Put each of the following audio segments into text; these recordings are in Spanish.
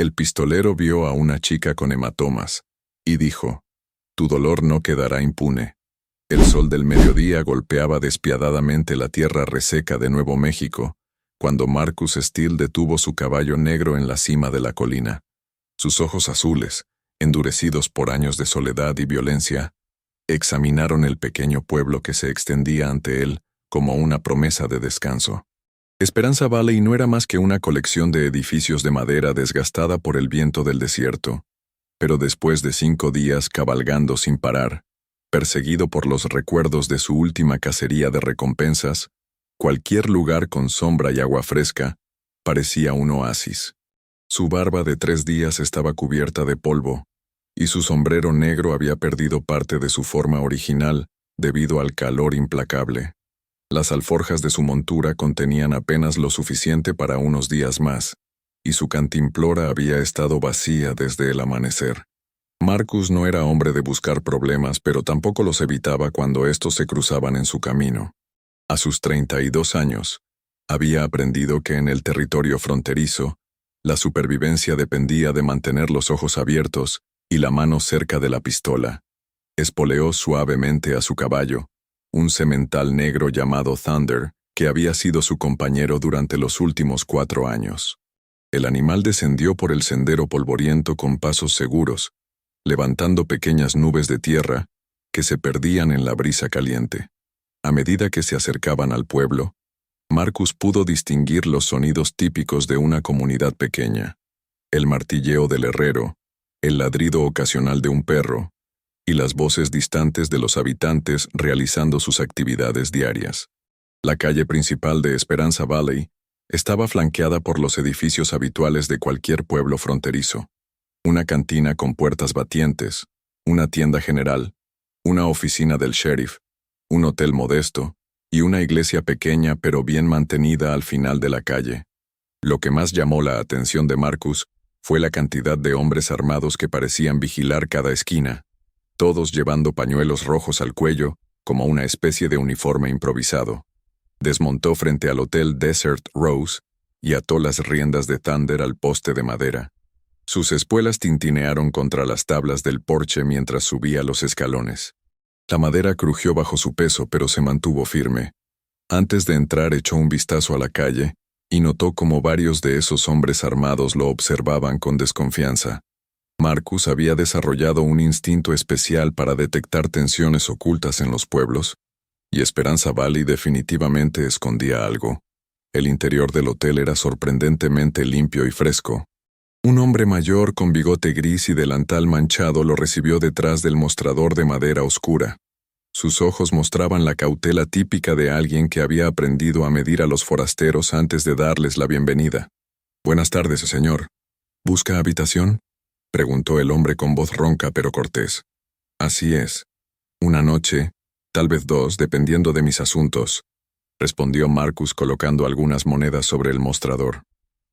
El pistolero vio a una chica con hematomas y dijo: «Tu dolor no quedará impune». El sol del mediodía golpeaba despiadadamente la tierra reseca de Nuevo México, cuando Marcus Steele detuvo su caballo negro en la cima de la colina. Sus ojos azules, endurecidos por años de soledad y violencia, examinaron el pequeño pueblo que se extendía ante él como una promesa de descanso. Esperanza Valley no era más que una colección de edificios de madera desgastada por el viento del desierto, pero después de 5 días cabalgando sin parar, perseguido por los recuerdos de su última cacería de recompensas, cualquier lugar con sombra y agua fresca parecía un oasis. Su barba de 3 días estaba cubierta de polvo, y su sombrero negro había perdido parte de su forma original debido al calor implacable. Las alforjas de su montura contenían apenas lo suficiente para unos días más, y su cantimplora había estado vacía desde el amanecer. Marcus no era hombre de buscar problemas, pero tampoco los evitaba cuando estos se cruzaban en su camino. A sus 32 años, había aprendido que en el territorio fronterizo, la supervivencia dependía de mantener los ojos abiertos y la mano cerca de la pistola. Espoleó suavemente a su caballo, un semental negro llamado Thunder, que había sido su compañero durante los últimos 4 años. El animal descendió por el sendero polvoriento con pasos seguros, levantando pequeñas nubes de tierra que se perdían en la brisa caliente. A medida que se acercaban al pueblo, Marcus pudo distinguir los sonidos típicos de una comunidad pequeña: el martilleo del herrero, el ladrido ocasional de un perro, y las voces distantes de los habitantes realizando sus actividades diarias. La calle principal de Esperanza Valley estaba flanqueada por los edificios habituales de cualquier pueblo fronterizo: una cantina con puertas batientes, una tienda general, una oficina del sheriff, un hotel modesto y una iglesia pequeña pero bien mantenida al final de la calle. Lo que más llamó la atención de Marcus fue la cantidad de hombres armados que parecían vigilar cada esquina, todos llevando pañuelos rojos al cuello como una especie de uniforme improvisado. Desmontó frente al Hotel Desert Rose y ató las riendas de Thunder al poste de madera. Sus espuelas tintinearon contra las tablas del porche mientras subía los escalones. La madera crujió bajo su peso, pero se mantuvo firme. Antes de entrar echó un vistazo a la calle y notó cómo varios de esos hombres armados lo observaban con desconfianza. Marcus había desarrollado un instinto especial para detectar tensiones ocultas en los pueblos, y Esperanza Valley definitivamente escondía algo. El interior del hotel era sorprendentemente limpio y fresco. Un hombre mayor con bigote gris y delantal manchado lo recibió detrás del mostrador de madera oscura. Sus ojos mostraban la cautela típica de alguien que había aprendido a medir a los forasteros antes de darles la bienvenida. «Buenas tardes, señor. ¿Busca habitación?», preguntó el hombre con voz ronca pero cortés. «Así es. Una noche, tal vez 2, dependiendo de mis asuntos», respondió Marcus colocando algunas monedas sobre el mostrador.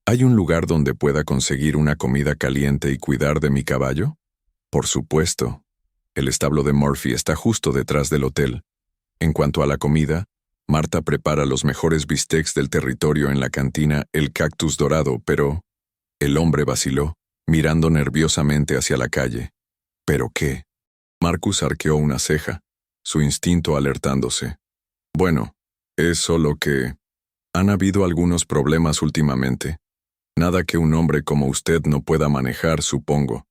«¿Hay un lugar donde pueda conseguir una comida caliente y cuidar de mi caballo?». «Por supuesto. El establo de Murphy está justo detrás del hotel. En cuanto a la comida, Marta prepara los mejores bistecs del territorio en la cantina El Cactus Dorado, pero…». El hombre vaciló, mirando nerviosamente hacia la calle. «¿Pero qué?». Marcus arqueó una ceja, su instinto alertándose. «Bueno, es solo que… han habido algunos problemas últimamente. Nada que un hombre como usted no pueda manejar, supongo.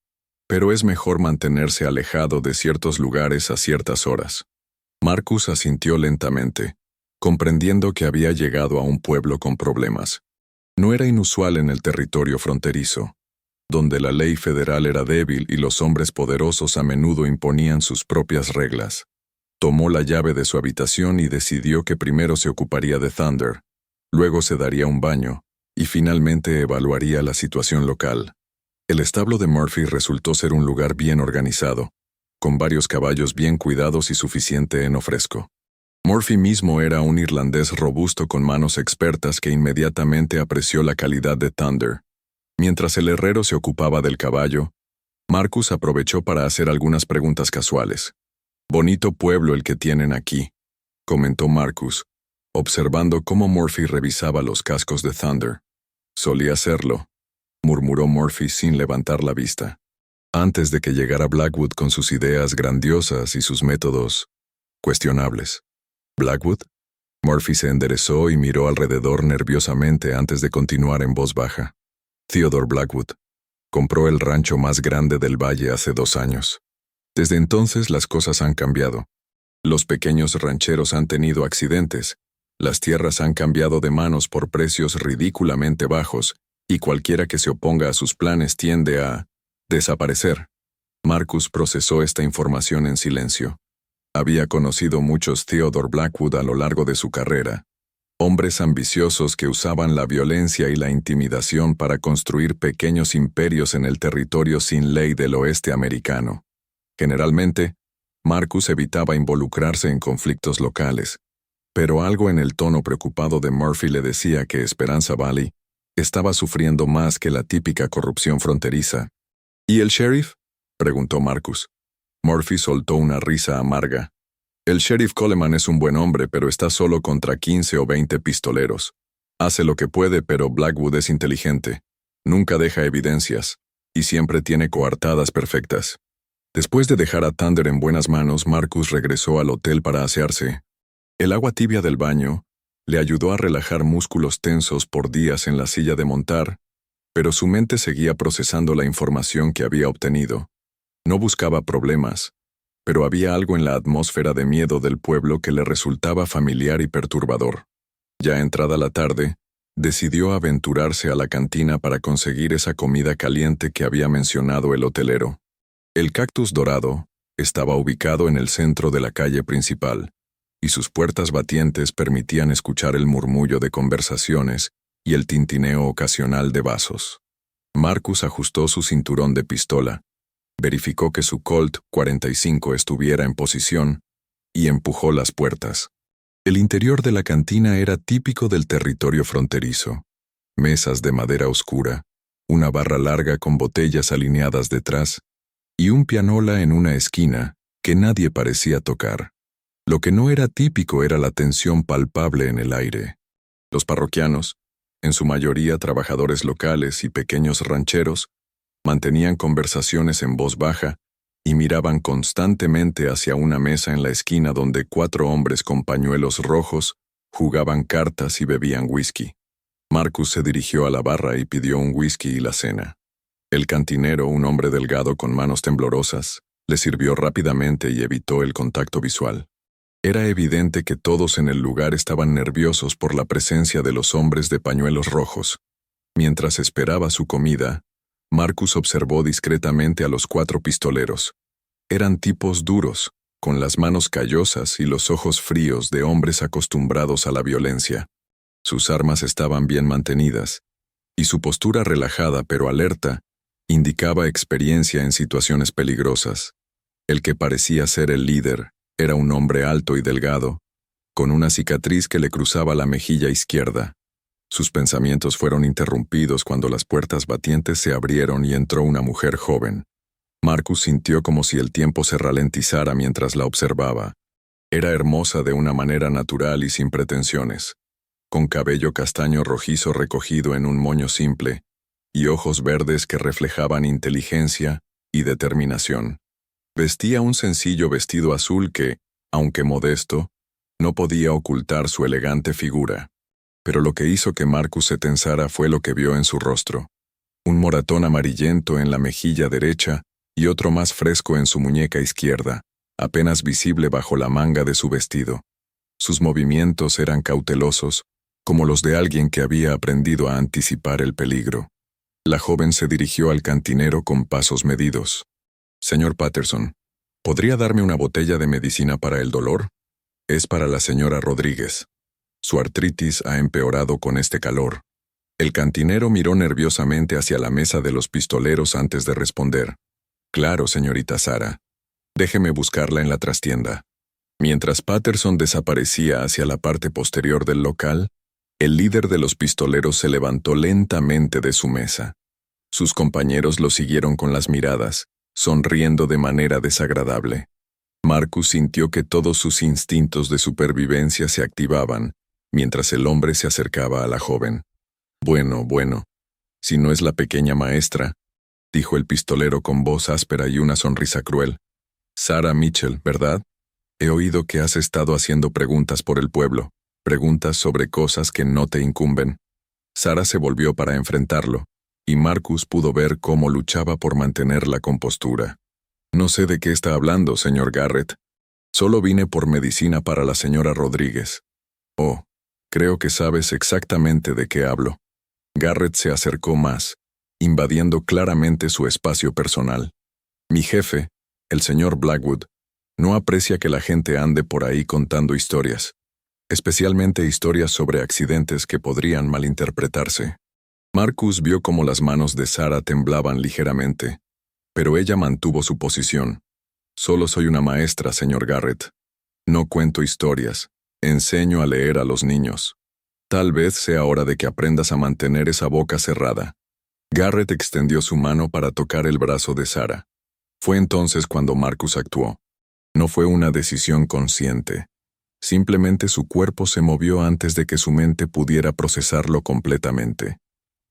Pero es mejor mantenerse alejado de ciertos lugares a ciertas horas». Marcus asintió lentamente, comprendiendo que había llegado a un pueblo con problemas. No era inusual en el territorio fronterizo, donde la ley federal era débil y los hombres poderosos a menudo imponían sus propias reglas. Tomó la llave de su habitación y decidió que primero se ocuparía de Thunder, luego se daría un baño, y finalmente evaluaría la situación local. El establo de Murphy resultó ser un lugar bien organizado, con varios caballos bien cuidados y suficiente heno fresco. Murphy mismo era un irlandés robusto con manos expertas que inmediatamente apreció la calidad de Thunder. Mientras el herrero se ocupaba del caballo, Marcus aprovechó para hacer algunas preguntas casuales. «Bonito pueblo el que tienen aquí», comentó Marcus, observando cómo Murphy revisaba los cascos de Thunder. «Solía serlo». murmuró Murphy sin levantar la vista. Antes de que llegara Blackwood con sus ideas grandiosas y sus métodos cuestionables. ¿Blackwood? Murphy se enderezó y miró alrededor nerviosamente antes de continuar en voz baja. Theodore Blackwood. Compró el rancho más grande del valle hace 2 años. Desde entonces las cosas han cambiado. Los pequeños rancheros han tenido accidentes, las tierras han cambiado de manos por precios ridículamente bajos, y cualquiera que se oponga a sus planes tiende a desaparecer. Marcus procesó esta información en silencio. Había conocido muchos Theodore Blackwood a lo largo de su carrera, hombres ambiciosos que usaban la violencia y la intimidación para construir pequeños imperios en el territorio sin ley del oeste americano. Generalmente, Marcus evitaba involucrarse en conflictos locales, pero algo en el tono preocupado de Murphy le decía que Esperanza Valley estaba sufriendo más que la típica corrupción fronteriza. ¿Y el sheriff?, preguntó Marcus. Murphy soltó una risa amarga. El sheriff Coleman es un buen hombre, pero está solo contra 15 o 20 pistoleros. Hace lo que puede, pero Blackwood es inteligente. Nunca deja evidencias, y siempre tiene coartadas perfectas. Después de dejar a Thunder en buenas manos, Marcus regresó al hotel para asearse. El agua tibia del baño le ayudó a relajar músculos tensos por días en la silla de montar, pero su mente seguía procesando la información que había obtenido. No buscaba problemas, pero había algo en la atmósfera de miedo del pueblo que le resultaba familiar y perturbador. Ya entrada la tarde, decidió aventurarse a la cantina para conseguir esa comida caliente que había mencionado el hotelero. El Cactus Dorado estaba ubicado en el centro de la calle principal, y sus puertas batientes permitían escuchar el murmullo de conversaciones y el tintineo ocasional de vasos. Marcus ajustó su cinturón de pistola, verificó que su Colt 45 estuviera en posición y empujó las puertas. El interior de la cantina era típico del territorio fronterizo. Mesas de madera oscura, una barra larga con botellas alineadas detrás y un pianola en una esquina que nadie parecía tocar. Lo que no era típico era la tensión palpable en el aire. Los parroquianos, en su mayoría trabajadores locales y pequeños rancheros, mantenían conversaciones en voz baja y miraban constantemente hacia una mesa en la esquina donde 4 hombres con pañuelos rojos jugaban cartas y bebían whisky. Marcus se dirigió a la barra y pidió un whisky y la cena. El cantinero, un hombre delgado con manos temblorosas, le sirvió rápidamente y evitó el contacto visual. Era evidente que todos en el lugar estaban nerviosos por la presencia de los hombres de pañuelos rojos. Mientras esperaba su comida, Marcus observó discretamente a los 4 pistoleros. Eran tipos duros, con las manos callosas y los ojos fríos de hombres acostumbrados a la violencia. Sus armas estaban bien mantenidas, y su postura relajada pero alerta indicaba experiencia en situaciones peligrosas. El que parecía ser el líder era un hombre alto y delgado, con una cicatriz que le cruzaba la mejilla izquierda. Sus pensamientos fueron interrumpidos cuando las puertas batientes se abrieron y entró una mujer joven. Marcus sintió como si el tiempo se ralentizara mientras la observaba. Era hermosa de una manera natural y sin pretensiones, con cabello castaño rojizo recogido en un moño simple, y ojos verdes que reflejaban inteligencia y determinación. Vestía un sencillo vestido azul que, aunque modesto, no podía ocultar su elegante figura. Pero lo que hizo que Marcus se tensara fue lo que vio en su rostro. Un moratón amarillento en la mejilla derecha y otro más fresco en su muñeca izquierda, apenas visible bajo la manga de su vestido. Sus movimientos eran cautelosos, como los de alguien que había aprendido a anticipar el peligro. La joven se dirigió al cantinero con pasos medidos. «Señor Patterson, ¿podría darme una botella de medicina para el dolor? Es para la señora Rodríguez. Su artritis ha empeorado con este calor». El cantinero miró nerviosamente hacia la mesa de los pistoleros antes de responder. «Claro, señorita Sara. Déjeme buscarla en la trastienda». Mientras Patterson desaparecía hacia la parte posterior del local, el líder de los pistoleros se levantó lentamente de su mesa. Sus compañeros lo siguieron con las miradas, sonriendo de manera desagradable. Marcus sintió que todos sus instintos de supervivencia se activaban, mientras el hombre se acercaba a la joven. Bueno, Si no es la pequeña maestra, dijo el pistolero con voz áspera y una sonrisa cruel. Sarah Mitchell, ¿verdad? He oído que has estado haciendo preguntas por el pueblo, preguntas sobre cosas que no te incumben. Sarah se volvió para enfrentarlo, y Marcus pudo ver cómo luchaba por mantener la compostura. No sé de qué está hablando, señor Garrett. Solo vine por medicina para la señora Rodríguez. Oh, creo que sabes exactamente de qué hablo. Garrett se acercó más, invadiendo claramente su espacio personal. Mi jefe, el señor Blackwood, no aprecia que la gente ande por ahí contando historias, especialmente historias sobre accidentes que podrían malinterpretarse. Marcus vio cómo las manos de Sarah temblaban ligeramente, pero ella mantuvo su posición. Solo soy una maestra, señor Garrett. No cuento historias, enseño a leer a los niños. Tal vez sea hora de que aprendas a mantener esa boca cerrada. Garrett extendió su mano para tocar el brazo de Sarah. Fue entonces cuando Marcus actuó. No fue una decisión consciente. Simplemente su cuerpo se movió antes de que su mente pudiera procesarlo completamente.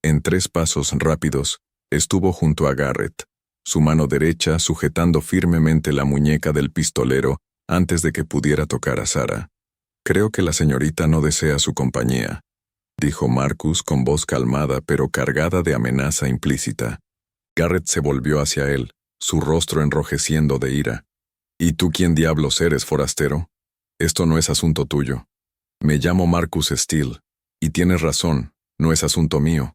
En 3 pasos rápidos, estuvo junto a Garrett, su mano derecha sujetando firmemente la muñeca del pistolero antes de que pudiera tocar a Sarah. Creo que la señorita no desea su compañía, dijo Marcus con voz calmada pero cargada de amenaza implícita. Garrett se volvió hacia él, su rostro enrojeciendo de ira. ¿Y tú quién diablos eres, forastero? Esto no es asunto tuyo. Me llamo Marcus Steele, y tienes razón, no es asunto mío.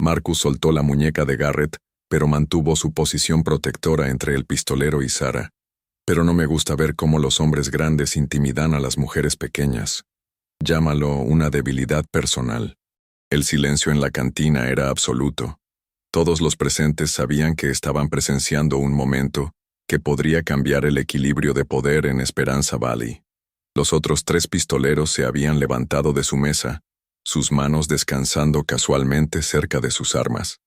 Marcus soltó la muñeca de Garrett, pero mantuvo su posición protectora entre el pistolero y Sarah. Pero no me gusta ver cómo los hombres grandes intimidan a las mujeres pequeñas. Llámalo una debilidad personal. El silencio en la cantina era absoluto. Todos los presentes sabían que estaban presenciando un momento que podría cambiar el equilibrio de poder en Esperanza Valley. Los otros 3 pistoleros se habían levantado de su mesa, sus manos descansando casualmente cerca de sus armas.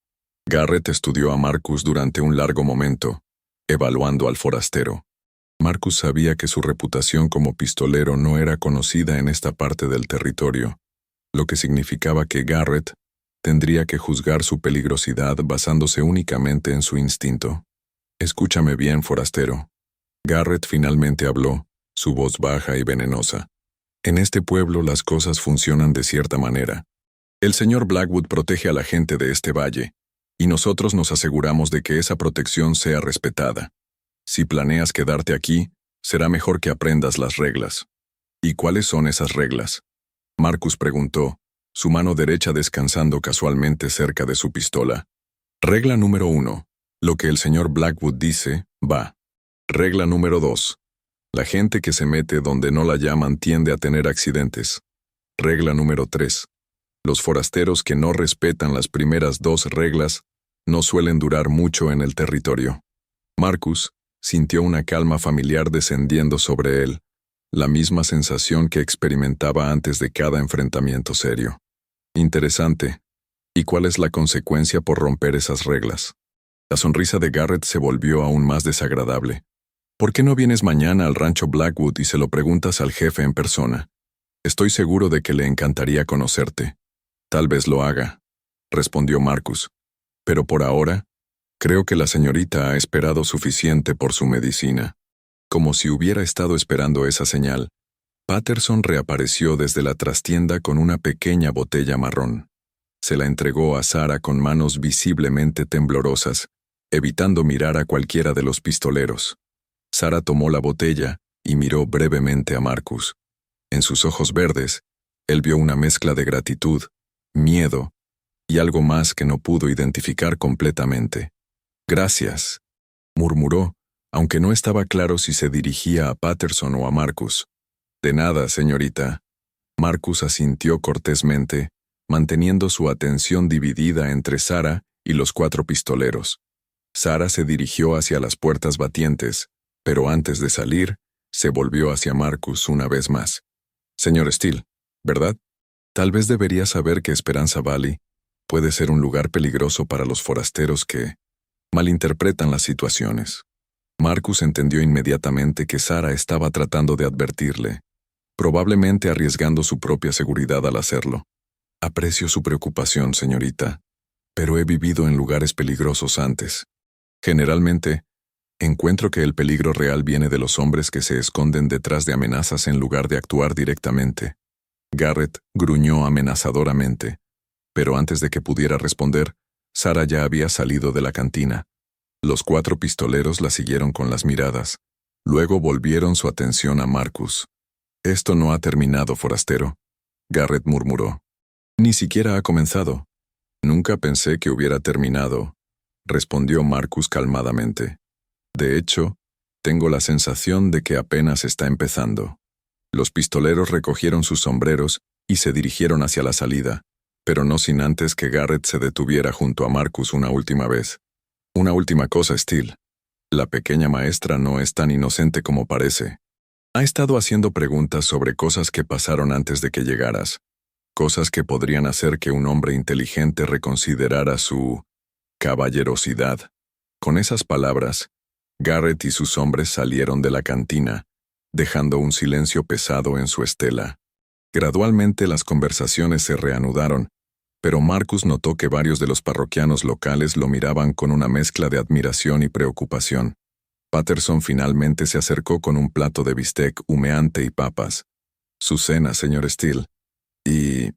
Garrett estudió a Marcus durante un largo momento, evaluando al forastero. Marcus sabía que su reputación como pistolero no era conocida en esta parte del territorio, lo que significaba que Garrett tendría que juzgar su peligrosidad basándose únicamente en su instinto. Escúchame bien, forastero. Garrett finalmente habló, su voz baja y venenosa. En este pueblo las cosas funcionan de cierta manera. El señor Blackwood protege a la gente de este valle, y nosotros nos aseguramos de que esa protección sea respetada. Si planeas quedarte aquí, será mejor que aprendas las reglas. ¿Y cuáles son esas reglas? Marcus preguntó, su mano derecha descansando casualmente cerca de su pistola. Regla número 1. Lo que el señor Blackwood dice, va. Regla número 2. La gente que se mete donde no la llaman tiende a tener accidentes. Regla número 3. Los forasteros que no respetan las primeras 2 reglas no suelen durar mucho en el territorio. Marcus sintió una calma familiar descendiendo sobre él, la misma sensación que experimentaba antes de cada enfrentamiento serio. Interesante. ¿Y cuál es la consecuencia por romper esas reglas? La sonrisa de Garrett se volvió aún más desagradable. ¿Por qué no vienes mañana al rancho Blackwood y se lo preguntas al jefe en persona? Estoy seguro de que le encantaría conocerte. Tal vez lo haga, respondió Marcus. Pero por ahora, creo que la señorita ha esperado suficiente por su medicina. Como si hubiera estado esperando esa señal, Patterson reapareció desde la trastienda con una pequeña botella marrón. Se la entregó a Sarah con manos visiblemente temblorosas, evitando mirar a cualquiera de los pistoleros. Sarah tomó la botella y miró brevemente a Marcus. En sus ojos verdes, él vio una mezcla de gratitud, miedo y algo más que no pudo identificar completamente. Gracias, murmuró, aunque no estaba claro si se dirigía a Patterson o a Marcus. De nada, señorita. Marcus asintió cortésmente, manteniendo su atención dividida entre Sarah y los 4 pistoleros. Sarah se dirigió hacia las puertas batientes, pero antes de salir, se volvió hacia Marcus una vez más. Señor Steele, ¿verdad? Tal vez debería saber que Esperanza Valley puede ser un lugar peligroso para los forasteros que malinterpretan las situaciones. Marcus entendió inmediatamente que Sarah estaba tratando de advertirle, probablemente arriesgando su propia seguridad al hacerlo. Aprecio su preocupación, señorita, pero he vivido en lugares peligrosos antes. Generalmente, encuentro que el peligro real viene de los hombres que se esconden detrás de amenazas en lugar de actuar directamente. Garrett gruñó amenazadoramente, pero antes de que pudiera responder, Sarah ya había salido de la cantina. Los 4 pistoleros la siguieron con las miradas. Luego volvieron su atención a Marcus. «Esto no ha terminado, forastero», Garrett murmuró. «Ni siquiera ha comenzado». «Nunca pensé que hubiera terminado», respondió Marcus calmadamente. «De hecho, tengo la sensación de que apenas está empezando». Los pistoleros recogieron sus sombreros y se dirigieron hacia la salida, pero no sin antes que Garrett se detuviera junto a Marcus una última vez. «Una última cosa, Steele. La pequeña maestra no es tan inocente como parece. Ha estado haciendo preguntas sobre cosas que pasaron antes de que llegaras, cosas que podrían hacer que un hombre inteligente reconsiderara su caballerosidad». Con esas palabras, Garrett y sus hombres salieron de la cantina, dejando un silencio pesado en su estela. Gradualmente las conversaciones se reanudaron, pero Marcus notó que varios de los parroquianos locales lo miraban con una mezcla de admiración y preocupación. Patterson finalmente se acercó con un plato de bistec humeante y papas. «Su cena, señor Steele. Y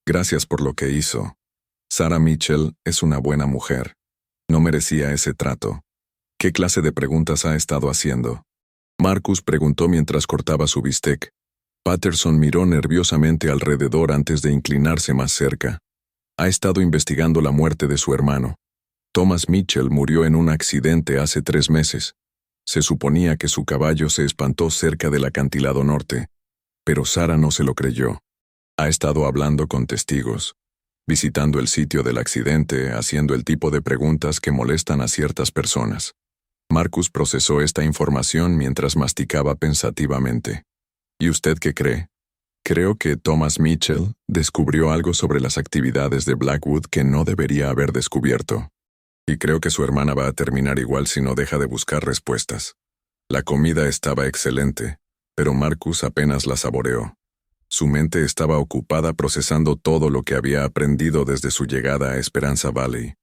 gracias por lo que hizo. Sarah Mitchell es una buena mujer. No merecía ese trato. ¿Qué clase de preguntas ha estado haciendo?». Marcus preguntó mientras cortaba su bistec. Patterson miró nerviosamente alrededor antes de inclinarse más cerca. «Ha estado investigando la muerte de su hermano. Thomas Mitchell murió en un accidente hace 3 meses. Se suponía que su caballo se espantó cerca del acantilado norte, pero Sarah no se lo creyó. Ha estado hablando con testigos, visitando el sitio del accidente, haciendo el tipo de preguntas que molestan a ciertas personas». Marcus procesó esta información mientras masticaba pensativamente. «¿Y usted qué cree?». «Creo que Thomas Mitchell descubrió algo sobre las actividades de Blackwood que no debería haber descubierto. Y creo que su hermana va a terminar igual si no deja de buscar respuestas». La comida estaba excelente, pero Marcus apenas la saboreó. Su mente estaba ocupada procesando todo lo que había aprendido desde su llegada a Esperanza Valley.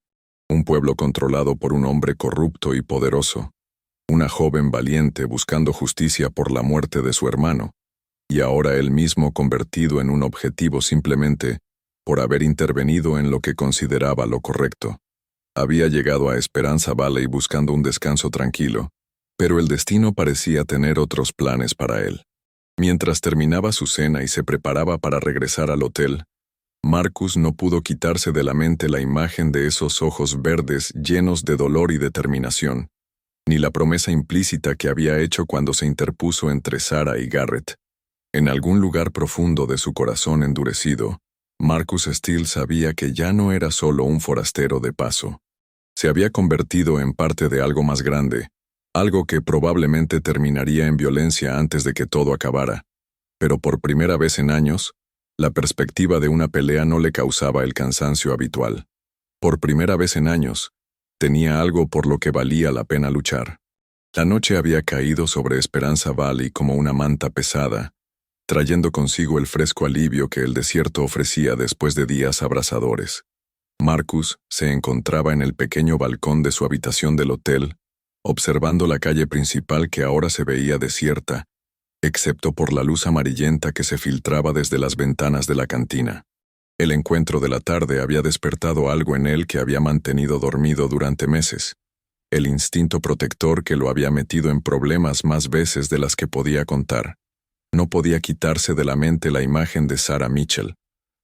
Un pueblo controlado por un hombre corrupto y poderoso. Una joven valiente buscando justicia por la muerte de su hermano. Y ahora él mismo convertido en un objetivo simplemente por haber intervenido en lo que consideraba lo correcto. Había llegado a Esperanza Valley buscando un descanso tranquilo, pero el destino parecía tener otros planes para él. Mientras terminaba su cena y se preparaba para regresar al hotel, Marcus no pudo quitarse de la mente la imagen de esos ojos verdes llenos de dolor y determinación, ni la promesa implícita que había hecho cuando se interpuso entre Sarah y Garrett. En algún lugar profundo de su corazón endurecido, Marcus Steele sabía que ya no era solo un forastero de paso. Se había convertido en parte de algo más grande, algo que probablemente terminaría en violencia antes de que todo acabara. Pero por primera vez en años, la perspectiva de una pelea no le causaba el cansancio habitual. Por primera vez en años, tenía algo por lo que valía la pena luchar. La noche había caído sobre Esperanza Valley como una manta pesada, trayendo consigo el fresco alivio que el desierto ofrecía después de días abrasadores. Marcus se encontraba en el pequeño balcón de su habitación del hotel, observando la calle principal que ahora se veía desierta, excepto por la luz amarillenta que se filtraba desde las ventanas de la cantina. El encuentro de la tarde había despertado algo en él que había mantenido dormido durante meses, el instinto protector que lo había metido en problemas más veces de las que podía contar. No podía quitarse de la mente la imagen de Sarah Mitchell,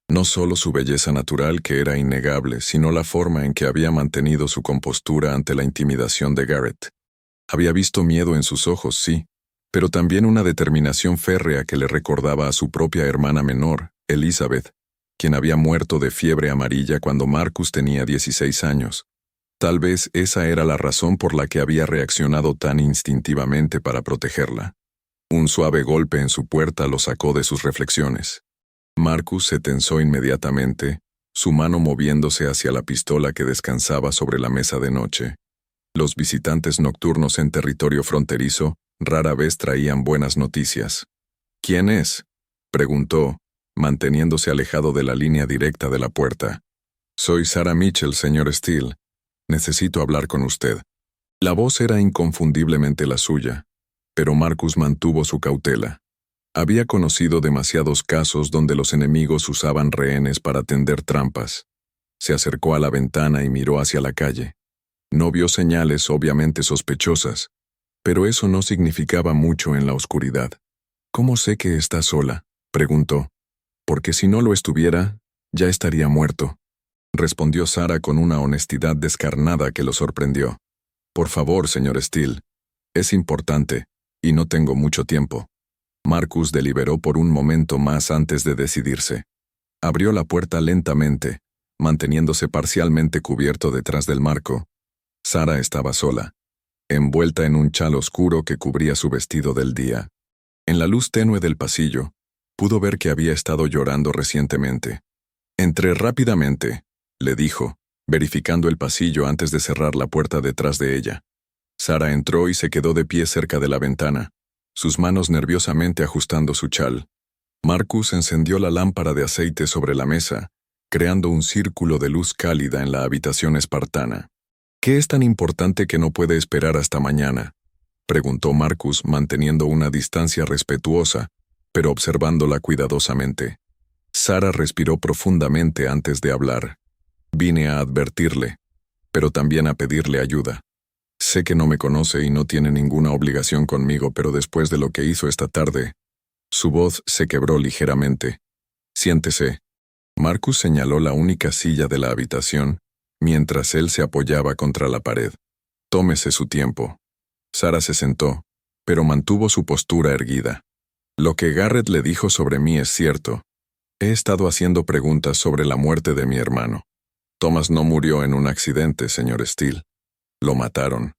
no solo su belleza natural que era innegable, sino la forma en que había mantenido su compostura ante la intimidación de Garrett. Había visto miedo en sus ojos, sí, pero también una determinación férrea que le recordaba a su propia hermana menor, Elizabeth, quien había muerto de fiebre amarilla cuando Marcus tenía 16 años. Tal vez esa era la razón por la que había reaccionado tan instintivamente para protegerla. Un suave golpe en su puerta lo sacó de sus reflexiones. Marcus se tensó inmediatamente, su mano moviéndose hacia la pistola que descansaba sobre la mesa de noche. Los visitantes nocturnos en territorio fronterizo rara vez traían buenas noticias. «¿Quién es?», preguntó, manteniéndose alejado de la línea directa de la puerta. Soy Sarah Mitchell, señor Steele. Necesito hablar con usted. La voz era inconfundiblemente la suya, pero Marcus mantuvo su cautela. Había conocido demasiados casos donde los enemigos usaban rehenes para tender trampas. Se acercó a la ventana y miró hacia la calle. No vio señales obviamente sospechosas, pero eso no significaba mucho en la oscuridad. ¿Cómo sé que está sola?, preguntó. Porque si no lo estuviera, ya estaría muerto, respondió Sarah con una honestidad descarnada que lo sorprendió. Por favor, señor Steele. Es importante, y no tengo mucho tiempo. Marcus deliberó por un momento más antes de decidirse. Abrió la puerta lentamente, manteniéndose parcialmente cubierto detrás del marco. Sarah estaba sola, envuelta en un chal oscuro que cubría su vestido del día. En la luz tenue del pasillo, pudo ver que había estado llorando recientemente. Entré rápidamente, le dijo, verificando el pasillo antes de cerrar la puerta detrás de ella. Sarah entró y se quedó de pie cerca de la ventana, sus manos nerviosamente ajustando su chal. Marcus encendió la lámpara de aceite sobre la mesa, creando un círculo de luz cálida en la habitación espartana. ¿Qué es tan importante que no puede esperar hasta mañana?, preguntó Marcus manteniendo una distancia respetuosa, pero observándola cuidadosamente. Sarah respiró profundamente antes de hablar. Vine a advertirle, pero también a pedirle ayuda. Sé que no me conoce y no tiene ninguna obligación conmigo, pero después de lo que hizo esta tarde, su voz se quebró ligeramente. Siéntese. Marcus señaló la única silla de la habitación, mientras él se apoyaba contra la pared. Tómese su tiempo. Sarah se sentó, pero mantuvo su postura erguida. Lo que Garrett le dijo sobre mí es cierto. He estado haciendo preguntas sobre la muerte de mi hermano. Thomas no murió en un accidente, señor Steele. Lo mataron.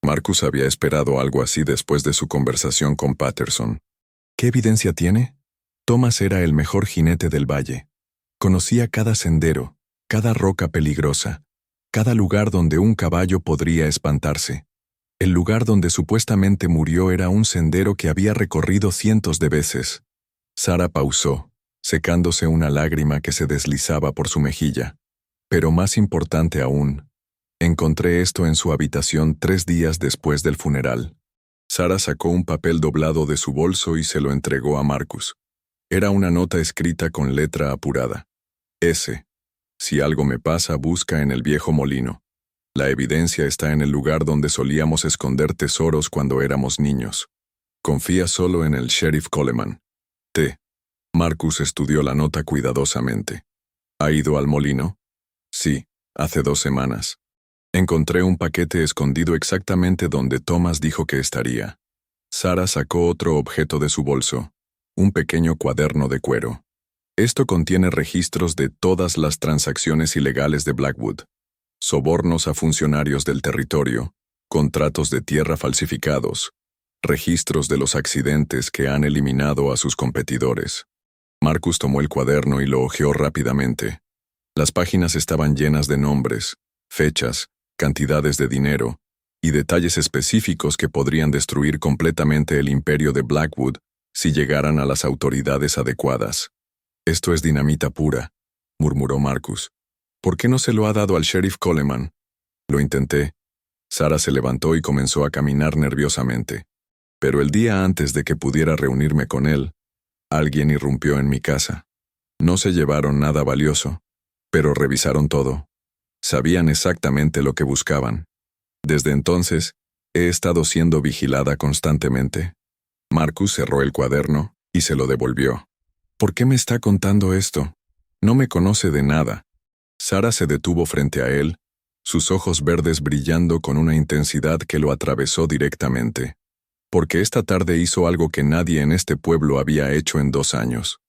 Marcus había esperado algo así después de su conversación con Patterson. ¿Qué evidencia tiene? Thomas era el mejor jinete del valle. Conocía cada sendero, cada roca peligrosa, cada lugar donde un caballo podría espantarse. El lugar donde supuestamente murió era un sendero que había recorrido cientos de veces. Sarah pausó, secándose una lágrima que se deslizaba por su mejilla. Pero más importante aún, encontré esto en su habitación 3 días después del funeral. Sarah sacó un papel doblado de su bolso y se lo entregó a Marcus. Era una nota escrita con letra apurada. S. Si algo me pasa, busca en el viejo molino. La evidencia está en el lugar donde solíamos esconder tesoros cuando éramos niños. Confía solo en el sheriff Coleman. T. Marcus estudió la nota cuidadosamente. ¿Ha ido al molino? Sí, hace 2 semanas. Encontré un paquete escondido exactamente donde Thomas dijo que estaría. Sarah sacó otro objeto de su bolso, un pequeño cuaderno de cuero. Esto contiene registros de todas las transacciones ilegales de Blackwood, sobornos a funcionarios del territorio, contratos de tierra falsificados, registros de los accidentes que han eliminado a sus competidores. Marcus tomó el cuaderno y lo hojeó rápidamente. Las páginas estaban llenas de nombres, fechas, cantidades de dinero y detalles específicos que podrían destruir completamente el imperio de Blackwood si llegaran a las autoridades adecuadas. Esto es dinamita pura, murmuró Marcus. ¿Por qué no se lo ha dado al sheriff Coleman? Lo intenté. Sarah se levantó y comenzó a caminar nerviosamente. Pero el día antes de que pudiera reunirme con él, alguien irrumpió en mi casa. No se llevaron nada valioso, pero revisaron todo. Sabían exactamente lo que buscaban. Desde entonces, he estado siendo vigilada constantemente. Marcus cerró el cuaderno y se lo devolvió. ¿Por qué me está contando esto? No me conoce de nada. Sarah se detuvo frente a él, sus ojos verdes brillando con una intensidad que lo atravesó directamente. Porque esta tarde hizo algo que nadie en este pueblo había hecho en 2 años.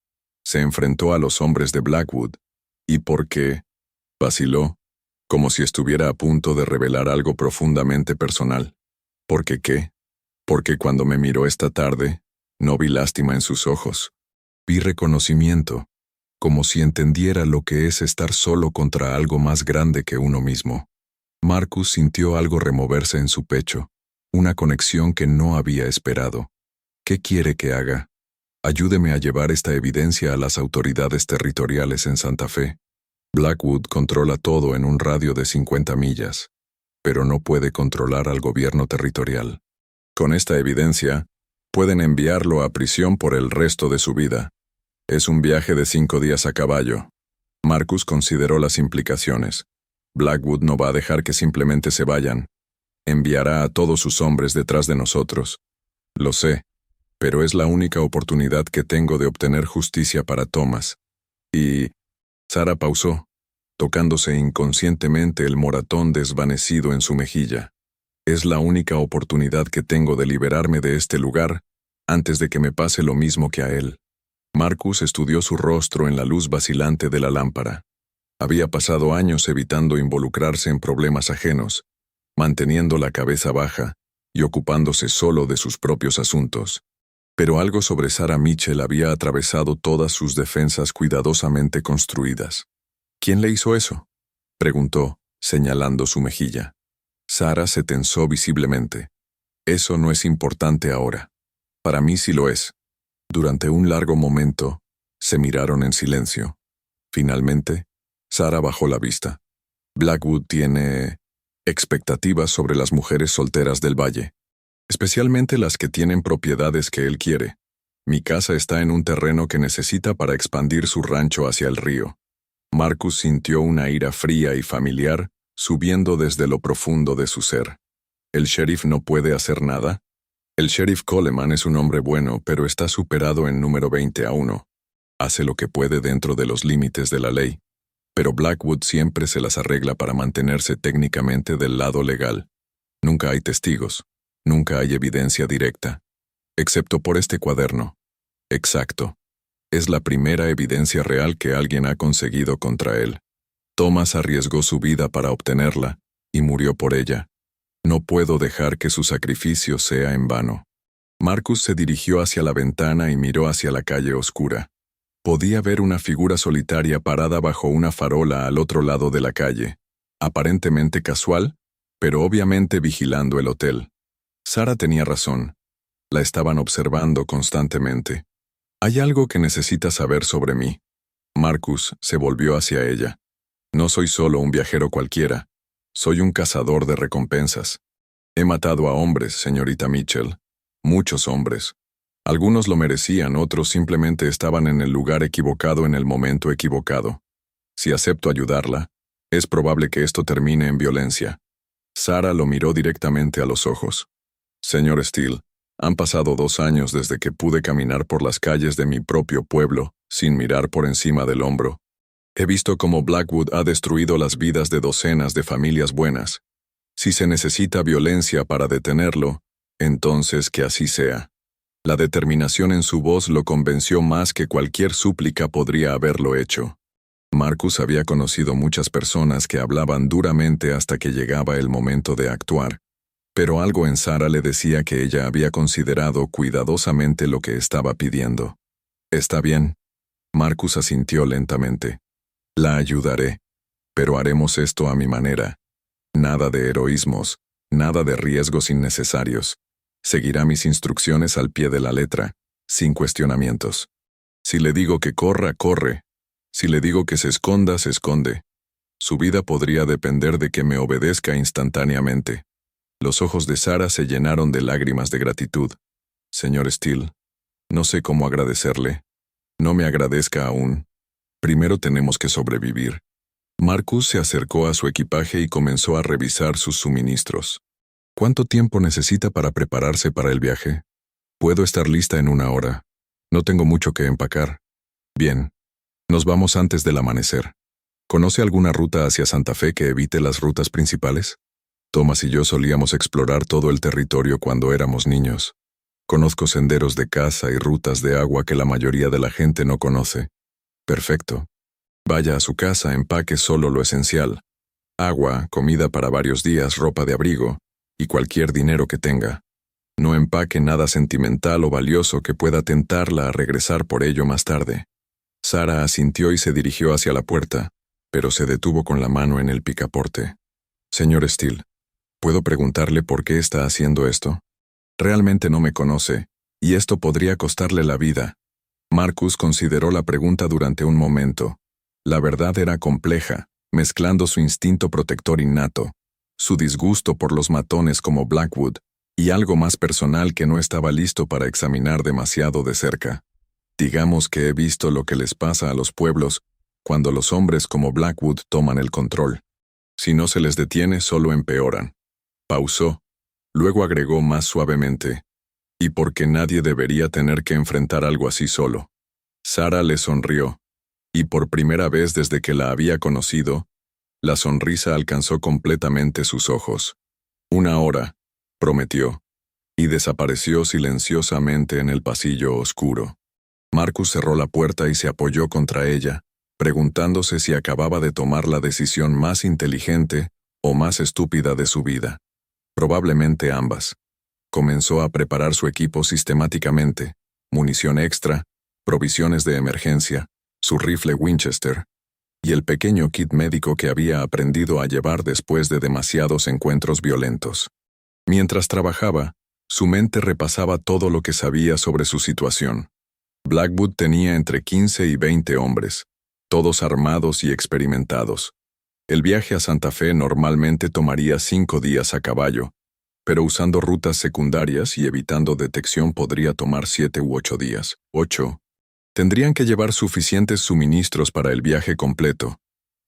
Se enfrentó a los hombres de Blackwood. ¿Y por qué? Vaciló, como si estuviera a punto de revelar algo profundamente personal. ¿Por qué qué? Porque cuando me miró esta tarde, no vi lástima en sus ojos. Vi reconocimiento, como si entendiera lo que es estar solo contra algo más grande que uno mismo. Marcus sintió algo removerse en su pecho, una conexión que no había esperado. ¿Qué quiere que haga? Ayúdeme a llevar esta evidencia a las autoridades territoriales en Santa Fe. Blackwood controla todo en un radio de 50 millas, pero no puede controlar al gobierno territorial. Con esta evidencia, pueden enviarlo a prisión por el resto de su vida. Es un viaje de 5 días a caballo. Marcus consideró las implicaciones. Blackwood no va a dejar que simplemente se vayan. Enviará a todos sus hombres detrás de nosotros. Lo sé, pero es la única oportunidad que tengo de obtener justicia para Thomas. Y... Sarah pausó, tocándose inconscientemente el moratón desvanecido en su mejilla. Es la única oportunidad que tengo de liberarme de este lugar antes de que me pase lo mismo que a él. Marcus estudió su rostro en la luz vacilante de la lámpara. Había pasado años evitando involucrarse en problemas ajenos, manteniendo la cabeza baja y ocupándose solo de sus propios asuntos. Pero algo sobre Sarah Mitchell había atravesado todas sus defensas cuidadosamente construidas. ¿Quién le hizo eso?, preguntó, señalando su mejilla. Sarah se tensó visiblemente. Eso no es importante ahora. Para mí sí lo es. Durante un largo momento, se miraron en silencio. Finalmente, Sarah bajó la vista. Blackwood tiene expectativas sobre las mujeres solteras del valle, especialmente las que tienen propiedades que él quiere. Mi casa está en un terreno que necesita para expandir su rancho hacia el río. Marcus sintió una ira fría y familiar subiendo desde lo profundo de su ser. ¿El sheriff no puede hacer nada? El sheriff Coleman es un hombre bueno, pero está superado en número 20-1. Hace lo que puede dentro de los límites de la ley, pero Blackwood siempre se las arregla para mantenerse técnicamente del lado legal. Nunca hay testigos, nunca hay evidencia directa, excepto por este cuaderno. Exacto. Es la primera evidencia real que alguien ha conseguido contra él. Thomas arriesgó su vida para obtenerla, y murió por ella. No puedo dejar que su sacrificio sea en vano. Marcus se dirigió hacia la ventana y miró hacia la calle oscura. Podía ver una figura solitaria parada bajo una farola al otro lado de la calle, aparentemente casual, pero obviamente vigilando el hotel. Sarah tenía razón. La estaban observando constantemente. Hay algo que necesitas saber sobre mí. Marcus se volvió hacia ella. No soy solo un viajero cualquiera. Soy un cazador de recompensas. He matado a hombres, señorita Mitchell. Muchos hombres. Algunos lo merecían, otros simplemente estaban en el lugar equivocado en el momento equivocado. Si acepto ayudarla, es probable que esto termine en violencia. Sarah lo miró directamente a los ojos. Señor Steele, han pasado 2 años desde que pude caminar por las calles de mi propio pueblo, sin mirar por encima del hombro. He visto cómo Blackwood ha destruido las vidas de docenas de familias buenas. Si se necesita violencia para detenerlo, entonces que así sea. La determinación en su voz lo convenció más que cualquier súplica podría haberlo hecho. Marcus había conocido muchas personas que hablaban duramente hasta que llegaba el momento de actuar, pero algo en Sarah le decía que ella había considerado cuidadosamente lo que estaba pidiendo. Está bien. Marcus asintió lentamente. La ayudaré, pero haremos esto a mi manera. Nada de heroísmos, nada de riesgos innecesarios. Seguirá mis instrucciones al pie de la letra, sin cuestionamientos. Si le digo que corra, corre. Si le digo que se esconda, se esconde. Su vida podría depender de que me obedezca instantáneamente. Los ojos de Sarah se llenaron de lágrimas de gratitud. Señor Steele, no sé cómo agradecerle. No me agradezca aún. Primero tenemos que sobrevivir. Marcus se acercó a su equipaje y comenzó a revisar sus suministros. ¿Cuánto tiempo necesita para prepararse para el viaje? Puedo estar lista en 1 hora. No tengo mucho que empacar. Bien. Nos vamos antes del amanecer. ¿Conoce alguna ruta hacia Santa Fe que evite las rutas principales? Thomas y yo solíamos explorar todo el territorio cuando éramos niños. Conozco senderos de caza y rutas de agua que la mayoría de la gente no conoce. Perfecto. Vaya a su casa, empaque solo lo esencial. Agua, comida para varios días, ropa de abrigo, y cualquier dinero que tenga. No empaque nada sentimental o valioso que pueda tentarla a regresar por ello más tarde. Sarah asintió y se dirigió hacia la puerta, pero se detuvo con la mano en el picaporte. Señor Steele, ¿puedo preguntarle por qué está haciendo esto? Realmente no me conoce, y esto podría costarle la vida. Marcus consideró la pregunta durante un momento. La verdad era compleja, mezclando su instinto protector innato, su disgusto por los matones como Blackwood, y algo más personal que no estaba listo para examinar demasiado de cerca. Digamos que he visto lo que les pasa a los pueblos cuando los hombres como Blackwood toman el control. Si no se les detiene, solo empeoran. Pausó. Luego agregó más suavemente, y porque nadie debería tener que enfrentar algo así solo. Sara le sonrió, y por primera vez desde que la había conocido, la sonrisa alcanzó completamente sus ojos. 1 hora, prometió, y desapareció silenciosamente en el pasillo oscuro. Marcus cerró la puerta y se apoyó contra ella, preguntándose si acababa de tomar la decisión más inteligente o más estúpida de su vida. Probablemente ambas. Comenzó a preparar su equipo sistemáticamente, munición extra, provisiones de emergencia, su rifle Winchester, y el pequeño kit médico que había aprendido a llevar después de demasiados encuentros violentos. Mientras trabajaba, su mente repasaba todo lo que sabía sobre su situación. Blackwood tenía entre 15 y 20 hombres, todos armados y experimentados. El viaje a Santa Fe normalmente tomaría 5 días a caballo, pero usando rutas secundarias y evitando detección podría tomar 7 u 8 días. 8. Tendrían que llevar suficientes suministros para el viaje completo,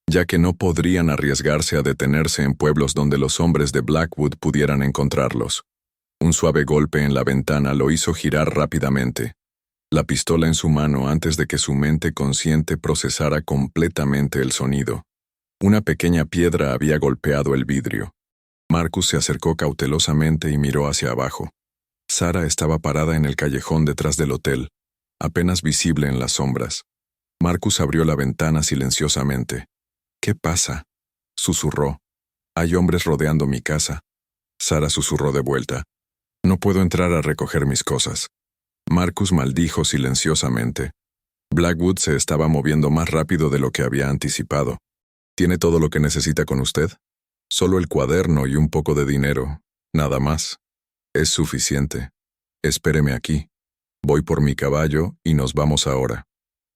ya que no podrían arriesgarse a detenerse en pueblos donde los hombres de Blackwood pudieran encontrarlos. Un suave golpe en la ventana lo hizo girar rápidamente, la pistola en su mano antes de que su mente consciente procesara completamente el sonido. Una pequeña piedra había golpeado el vidrio. Marcus se acercó cautelosamente y miró hacia abajo. Sara estaba parada en el callejón detrás del hotel, apenas visible en las sombras. Marcus abrió la ventana silenciosamente. «¿Qué pasa?», susurró. «Hay hombres rodeando mi casa». Sara susurró de vuelta. «No puedo entrar a recoger mis cosas». Marcus maldijo silenciosamente. Blackwood se estaba moviendo más rápido de lo que había anticipado. «¿Tiene todo lo que necesita con usted?» «Solo el cuaderno y un poco de dinero. Nada más. Es suficiente. Espéreme aquí. Voy por mi caballo y nos vamos ahora».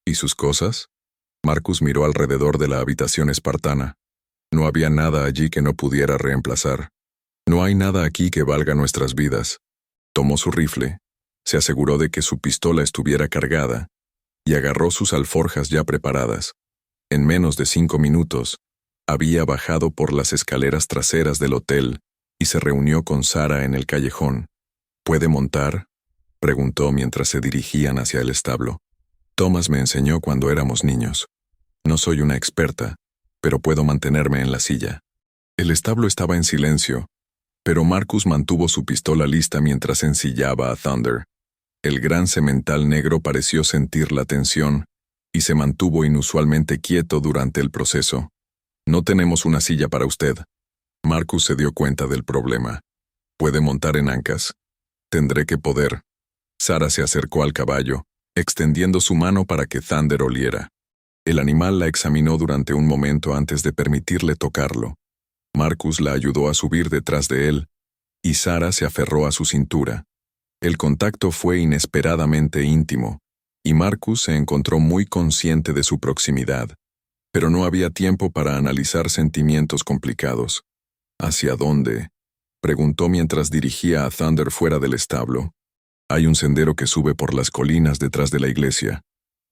«¿Y sus cosas?» Marcus miró alrededor de la habitación espartana. No había nada allí que no pudiera reemplazar. «No hay nada aquí que valga nuestras vidas». Tomó su rifle, se aseguró de que su pistola estuviera cargada, y agarró sus alforjas ya preparadas. En menos de 5 minutos, había bajado por las escaleras traseras del hotel y se reunió con Sara en el callejón. «¿Puede montar?», preguntó mientras se dirigían hacia el establo. «Thomas me enseñó cuando éramos niños. No soy una experta, pero puedo mantenerme en la silla». El establo estaba en silencio, pero Marcus mantuvo su pistola lista mientras ensillaba a Thunder. El gran semental negro pareció sentir la tensión y se mantuvo inusualmente quieto durante el proceso. «No tenemos una silla para usted». Marcus se dio cuenta del problema. «¿Puede montar en ancas?» «Tendré que poder». Sara se acercó al caballo, extendiendo su mano para que Thunder oliera. El animal la examinó durante un momento antes de permitirle tocarlo. Marcus la ayudó a subir detrás de él, y Sara se aferró a su cintura. El contacto fue inesperadamente íntimo, y Marcus se encontró muy consciente de su proximidad, pero no había tiempo para analizar sentimientos complicados. «¿Hacia dónde?», preguntó mientras dirigía a Thunder fuera del establo. «Hay un sendero que sube por las colinas detrás de la iglesia.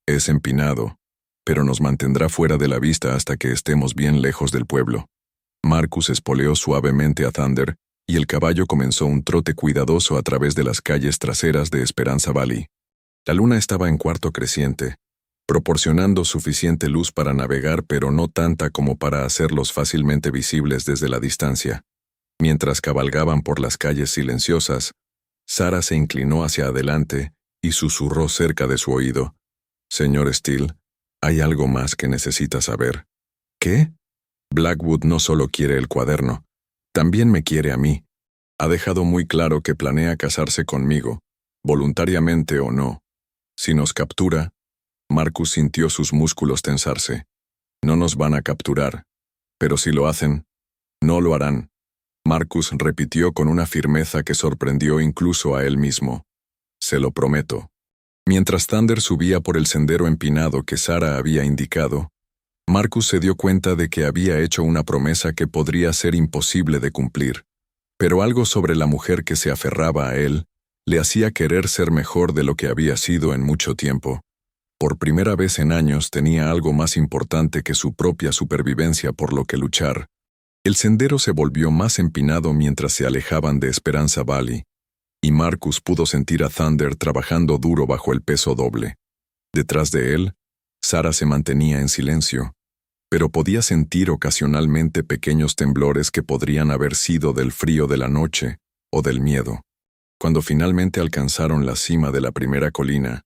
Es empinado, pero nos mantendrá fuera de la vista hasta que estemos bien lejos del pueblo». Marcus espoleó suavemente a Thunder, y el caballo comenzó un trote cuidadoso a través de las calles traseras de Esperanza Valley. La luna estaba en cuarto creciente, proporcionando suficiente luz para navegar, pero no tanta como para hacerlos fácilmente visibles desde la distancia. Mientras cabalgaban por las calles silenciosas, Sara se inclinó hacia adelante y susurró cerca de su oído. «Señor Steele, hay algo más que necesita saber». «¿Qué?». «Blackwood no solo quiere el cuaderno, también me quiere a mí. Ha dejado muy claro que planea casarse conmigo, voluntariamente o no. Si nos captura». Marcus sintió sus músculos tensarse. «No nos van a capturar, pero si lo hacen, no lo harán». Marcus repitió con una firmeza que sorprendió incluso a él mismo. «Se lo prometo». Mientras Thunder subía por el sendero empinado que Sara había indicado, Marcus se dio cuenta de que había hecho una promesa que podría ser imposible de cumplir, pero algo sobre la mujer que se aferraba a él le hacía querer ser mejor de lo que había sido en mucho tiempo. Por primera vez en años tenía algo más importante que su propia supervivencia por lo que luchar. El sendero se volvió más empinado mientras se alejaban de Esperanza Valley, y Marcus pudo sentir a Thunder trabajando duro bajo el peso doble. Detrás de él, Sarah se mantenía en silencio, pero podía sentir ocasionalmente pequeños temblores que podrían haber sido del frío de la noche o del miedo. Cuando finalmente alcanzaron la cima de la primera colina,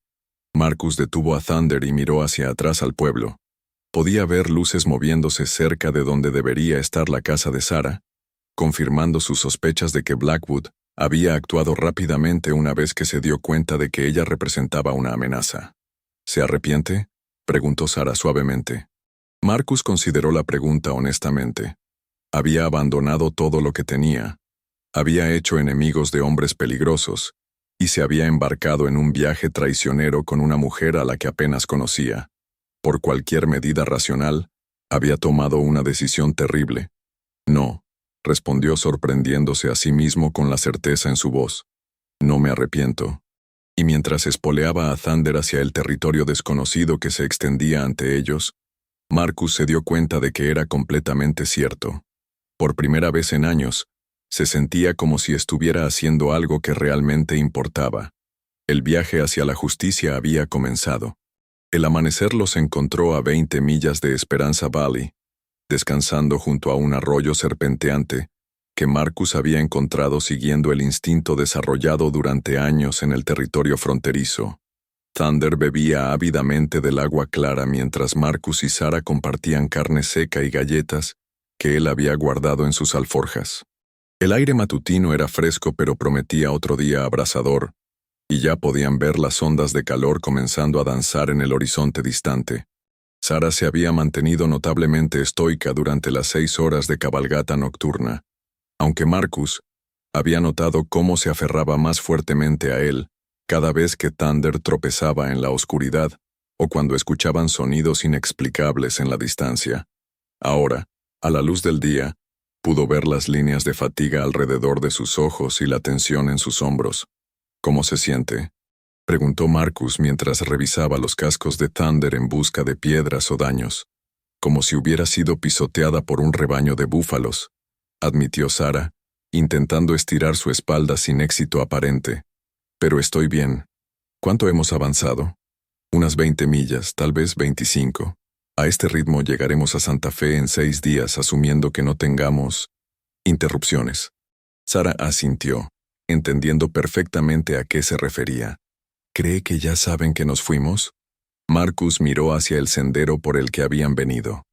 Marcus detuvo a Thunder y miró hacia atrás al pueblo. Podía ver luces moviéndose cerca de donde debería estar la casa de Sarah, confirmando sus sospechas de que Blackwood había actuado rápidamente una vez que se dio cuenta de que ella representaba una amenaza. ¿Se arrepiente?, preguntó Sarah suavemente. Marcus consideró la pregunta honestamente. Había abandonado todo lo que tenía. Había hecho enemigos de hombres peligrosos, y se había embarcado en un viaje traicionero con una mujer a la que apenas conocía. Por cualquier medida racional, había tomado una decisión terrible. No, respondió sorprendiéndose a sí mismo con la certeza en su voz. No me arrepiento. Y mientras espoleaba a Thunder hacia el territorio desconocido que se extendía ante ellos, Marcus se dio cuenta de que era completamente cierto. Por primera vez en años, se sentía como si estuviera haciendo algo que realmente importaba. El viaje hacia la justicia había comenzado. El amanecer los encontró a 20 millas de Esperanza Valley, descansando junto a un arroyo serpenteante que Marcus había encontrado siguiendo el instinto desarrollado durante años en el territorio fronterizo. Thunder bebía ávidamente del agua clara mientras Marcus y Sarah compartían carne seca y galletas que él había guardado en sus alforjas. El aire matutino era fresco pero prometía otro día abrasador, y ya podían ver las ondas de calor comenzando a danzar en el horizonte distante. Sarah se había mantenido notablemente estoica durante las 6 horas de cabalgata nocturna, aunque Marcus había notado cómo se aferraba más fuertemente a él cada vez que Thunder tropezaba en la oscuridad o cuando escuchaban sonidos inexplicables en la distancia. Ahora, a la luz del día, pudo ver las líneas de fatiga alrededor de sus ojos y la tensión en sus hombros. ¿Cómo se siente?, preguntó Marcus mientras revisaba los cascos de Thunder en busca de piedras o daños. Como si hubiera sido pisoteada por un rebaño de búfalos, admitió Sarah, intentando estirar su espalda sin éxito aparente. Pero estoy bien. ¿Cuánto hemos avanzado? Unas 20 millas, tal vez 25. A este ritmo llegaremos a Santa Fe en 6 días, asumiendo que no tengamos interrupciones. Sarah asintió, entendiendo perfectamente a qué se refería. ¿Cree que ya saben que nos fuimos? Marcus miró hacia el sendero por el que habían venido.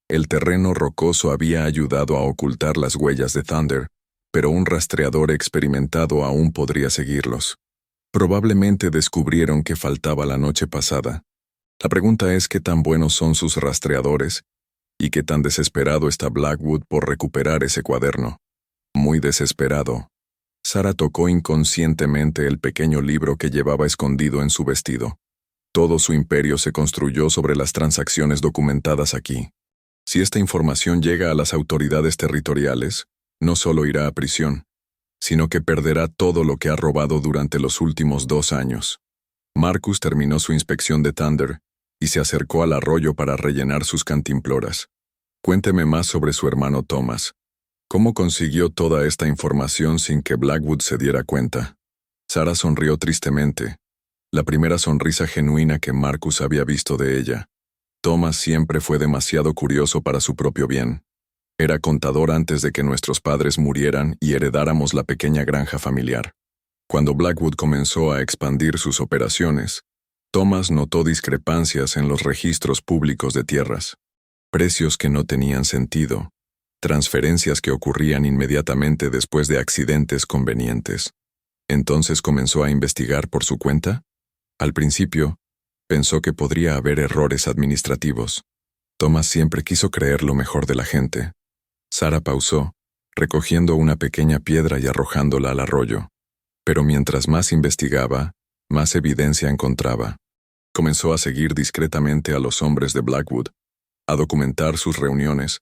El terreno rocoso había ayudado a ocultar las huellas de Thunder, pero un rastreador experimentado aún podría seguirlos. Probablemente descubrieron que faltaba la noche pasada. La pregunta es qué tan buenos son sus rastreadores y qué tan desesperado está Blackwood por recuperar ese cuaderno. Muy desesperado. Sarah tocó inconscientemente el pequeño libro que llevaba escondido en su vestido. Todo su imperio se construyó sobre las transacciones documentadas aquí. Si esta información llega a las autoridades territoriales, no solo irá a prisión, sino que perderá todo lo que ha robado durante los últimos 2 años. Marcus terminó su inspección de Thunder y se acercó al arroyo para rellenar sus cantimploras. Cuénteme más sobre su hermano Thomas. ¿Cómo consiguió toda esta información sin que Blackwood se diera cuenta? Sarah sonrió tristemente, la primera sonrisa genuina que Marcus había visto de ella. Thomas siempre fue demasiado curioso para su propio bien. Era contador antes de que nuestros padres murieran y heredáramos la pequeña granja familiar. Cuando Blackwood comenzó a expandir sus operaciones, Thomas notó discrepancias en los registros públicos de tierras, precios que no tenían sentido, transferencias que ocurrían inmediatamente después de accidentes convenientes. Entonces comenzó a investigar por su cuenta. Al principio, pensó que podría haber errores administrativos. Thomas siempre quiso creer lo mejor de la gente. Sarah pausó, recogiendo una pequeña piedra y arrojándola al arroyo. Pero mientras más investigaba, más evidencia encontraba. Comenzó a seguir discretamente a los hombres de Blackwood, a documentar sus reuniones,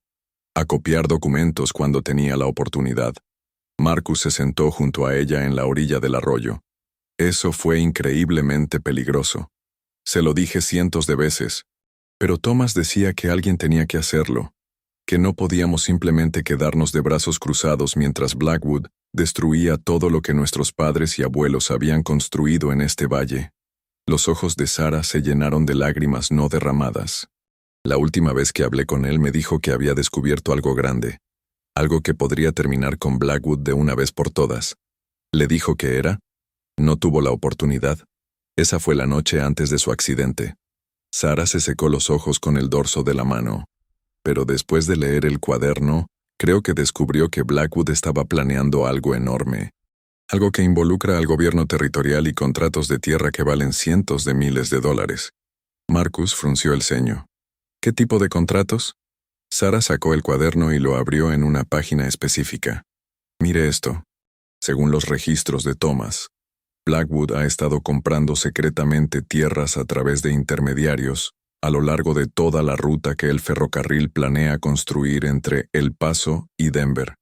a copiar documentos cuando tenía la oportunidad. Marcus se sentó junto a ella en la orilla del arroyo. Eso fue increíblemente peligroso. Se lo dije cientos de veces, pero Thomas decía que alguien tenía que hacerlo, que no podíamos simplemente quedarnos de brazos cruzados mientras Blackwood destruía todo lo que nuestros padres y abuelos habían construido en este valle. Los ojos de Sarah se llenaron de lágrimas no derramadas. La última vez que hablé con él me dijo que había descubierto algo grande, algo que podría terminar con Blackwood de una vez por todas. ¿Le dijo que era? No tuvo la oportunidad. Esa fue la noche antes de su accidente. Sarah se secó los ojos con el dorso de la mano. Pero después de leer el cuaderno, creo que descubrió que Blackwood estaba planeando algo enorme. Algo que involucra al gobierno territorial y contratos de tierra que valen cientos de miles de dólares. Marcus frunció el ceño. ¿Qué tipo de contratos? Sarah sacó el cuaderno y lo abrió en una página específica. Mire esto. Según los registros de Thomas, Blackwood ha estado comprando secretamente tierras a través de intermediarios a lo largo de toda la ruta que el ferrocarril planea construir entre El Paso y Denver.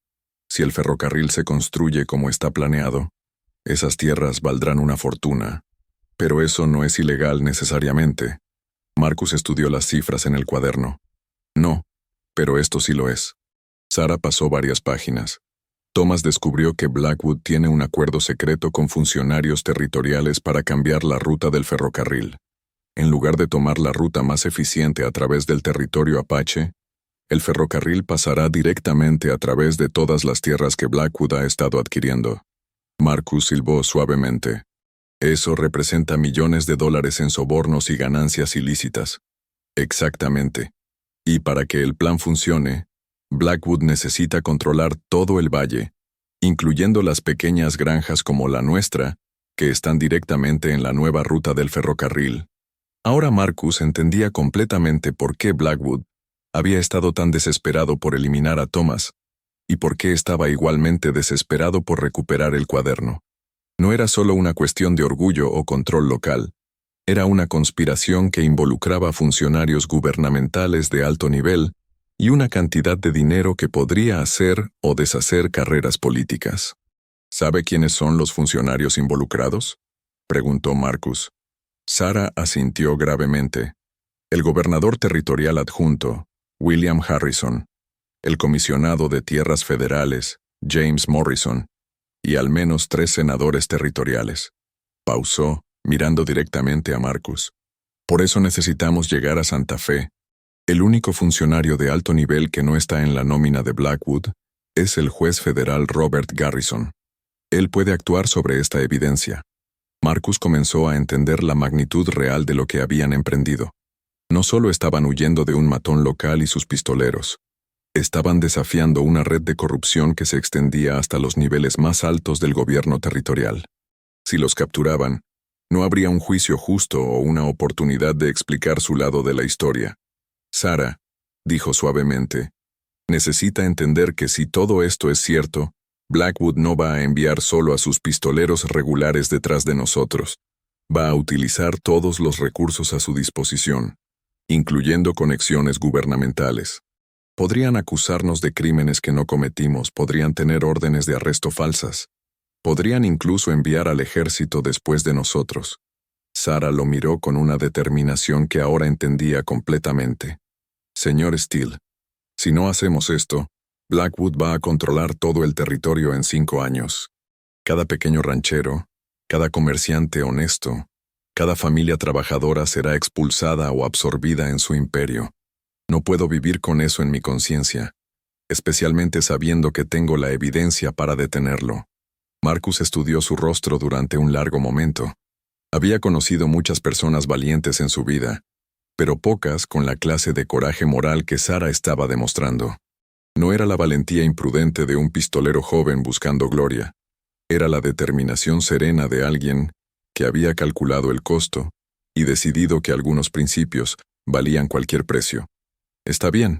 Si el ferrocarril se construye como está planeado, esas tierras valdrán una fortuna. Pero eso no es ilegal necesariamente. Marcus estudió las cifras en el cuaderno. No, pero esto sí lo es. Sarah pasó varias páginas. Thomas descubrió que Blackwood tiene un acuerdo secreto con funcionarios territoriales para cambiar la ruta del ferrocarril. En lugar de tomar la ruta más eficiente a través del territorio apache, el ferrocarril pasará directamente a través de todas las tierras que Blackwood ha estado adquiriendo. Marcus silbó suavemente. Eso representa millones de dólares en sobornos y ganancias ilícitas. Exactamente. Y para que el plan funcione, Blackwood necesita controlar todo el valle, incluyendo las pequeñas granjas como la nuestra, que están directamente en la nueva ruta del ferrocarril. Ahora Marcus entendía completamente por qué Blackwood había estado tan desesperado por eliminar a Thomas, y por qué estaba igualmente desesperado por recuperar el cuaderno. No era solo una cuestión de orgullo o control local, era una conspiración que involucraba funcionarios gubernamentales de alto nivel y una cantidad de dinero que podría hacer o deshacer carreras políticas. ¿Sabe quiénes son los funcionarios involucrados?, preguntó Marcus. Sarah asintió gravemente. El gobernador territorial adjunto, William Harrison, el comisionado de tierras federales, James Morrison, y al menos 3 senadores territoriales. Pausó, mirando directamente a Marcus. Por eso necesitamos llegar a Santa Fe. El único funcionario de alto nivel que no está en la nómina de Blackwood es el juez federal Robert Garrison. Él puede actuar sobre esta evidencia. Marcus comenzó a entender la magnitud real de lo que habían emprendido. No solo estaban huyendo de un matón local y sus pistoleros. Estaban desafiando una red de corrupción que se extendía hasta los niveles más altos del gobierno territorial. Si los capturaban, no habría un juicio justo o una oportunidad de explicar su lado de la historia. Sarah, dijo suavemente, necesita entender que si todo esto es cierto, Blackwood no va a enviar solo a sus pistoleros regulares detrás de nosotros. Va a utilizar todos los recursos a su disposición, incluyendo conexiones gubernamentales. Podrían acusarnos de crímenes que no cometimos, podrían tener órdenes de arresto falsas. Podrían incluso enviar al ejército después de nosotros. Sarah lo miró con una determinación que ahora entendía completamente. Señor Steele, si no hacemos esto, Blackwood va a controlar todo el territorio en 5 años. Cada pequeño ranchero, cada comerciante honesto, cada familia trabajadora será expulsada o absorbida en su imperio. No puedo vivir con eso en mi conciencia, especialmente sabiendo que tengo la evidencia para detenerlo. Marcus estudió su rostro durante un largo momento. Había conocido muchas personas valientes en su vida, pero pocas con la clase de coraje moral que Sarah estaba demostrando. No era la valentía imprudente de un pistolero joven buscando gloria. Era la determinación serena de alguien que había calculado el costo y decidido que algunos principios valían cualquier precio. Está bien.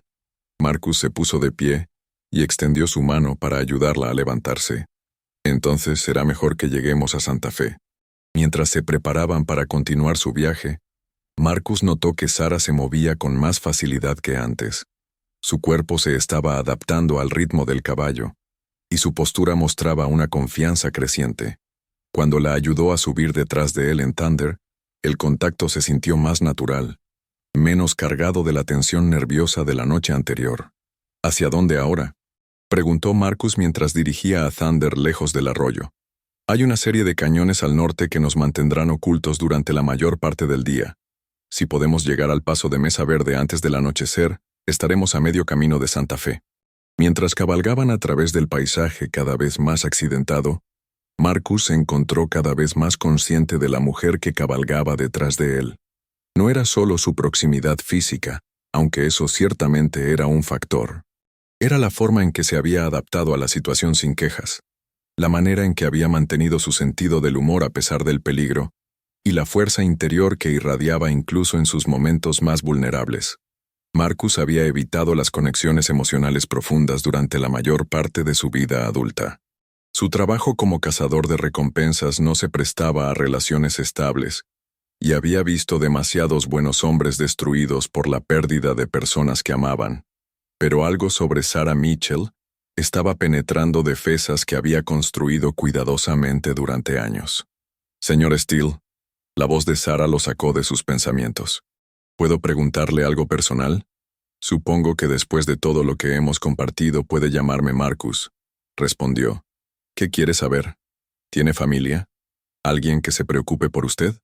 Marcus se puso de pie y extendió su mano para ayudarla a levantarse. Entonces será mejor que lleguemos a Santa Fe. Mientras se preparaban para continuar su viaje, Marcus notó que Sara se movía con más facilidad que antes. Su cuerpo se estaba adaptando al ritmo del caballo, y su postura mostraba una confianza creciente. Cuando la ayudó a subir detrás de él en Thunder, el contacto se sintió más natural, menos cargado de la tensión nerviosa de la noche anterior. ¿Hacia dónde ahora?, preguntó Marcus mientras dirigía a Thunder lejos del arroyo. Hay una serie de cañones al norte que nos mantendrán ocultos durante la mayor parte del día. Si podemos llegar al paso de Mesa Verde antes del anochecer, estaremos a medio camino de Santa Fe. Mientras cabalgaban a través del paisaje cada vez más accidentado, Marcus se encontró cada vez más consciente de la mujer que cabalgaba detrás de él. No era solo su proximidad física, aunque eso ciertamente era un factor. Era la forma en que se había adaptado a la situación sin quejas, la manera en que había mantenido su sentido del humor a pesar del peligro, y la fuerza interior que irradiaba incluso en sus momentos más vulnerables. Marcus había evitado las conexiones emocionales profundas durante la mayor parte de su vida adulta. Su trabajo como cazador de recompensas no se prestaba a relaciones estables, y había visto demasiados buenos hombres destruidos por la pérdida de personas que amaban. Pero algo sobre Sarah Mitchell estaba penetrando defensas que había construido cuidadosamente durante años. Señor Steele, la voz de Sarah lo sacó de sus pensamientos. ¿Puedo preguntarle algo personal? Supongo que después de todo lo que hemos compartido puede llamarme Marcus, respondió. ¿Qué quiere saber? ¿Tiene familia? ¿Alguien que se preocupe por usted?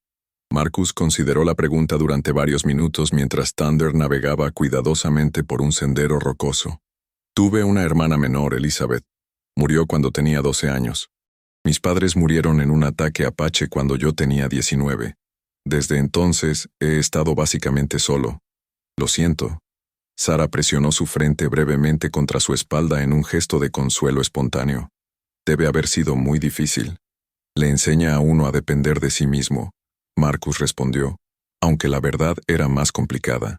Marcus consideró la pregunta durante varios minutos mientras Thunder navegaba cuidadosamente por un sendero rocoso. Tuve una hermana menor, Elizabeth. Murió cuando tenía 12 años. Mis padres murieron en un ataque apache cuando yo tenía 19. Desde entonces he estado básicamente solo. Lo siento. Sarah presionó su frente brevemente contra su espalda en un gesto de consuelo espontáneo. Debe haber sido muy difícil. Le enseña a uno a depender de sí mismo, Marcus respondió, aunque la verdad era más complicada.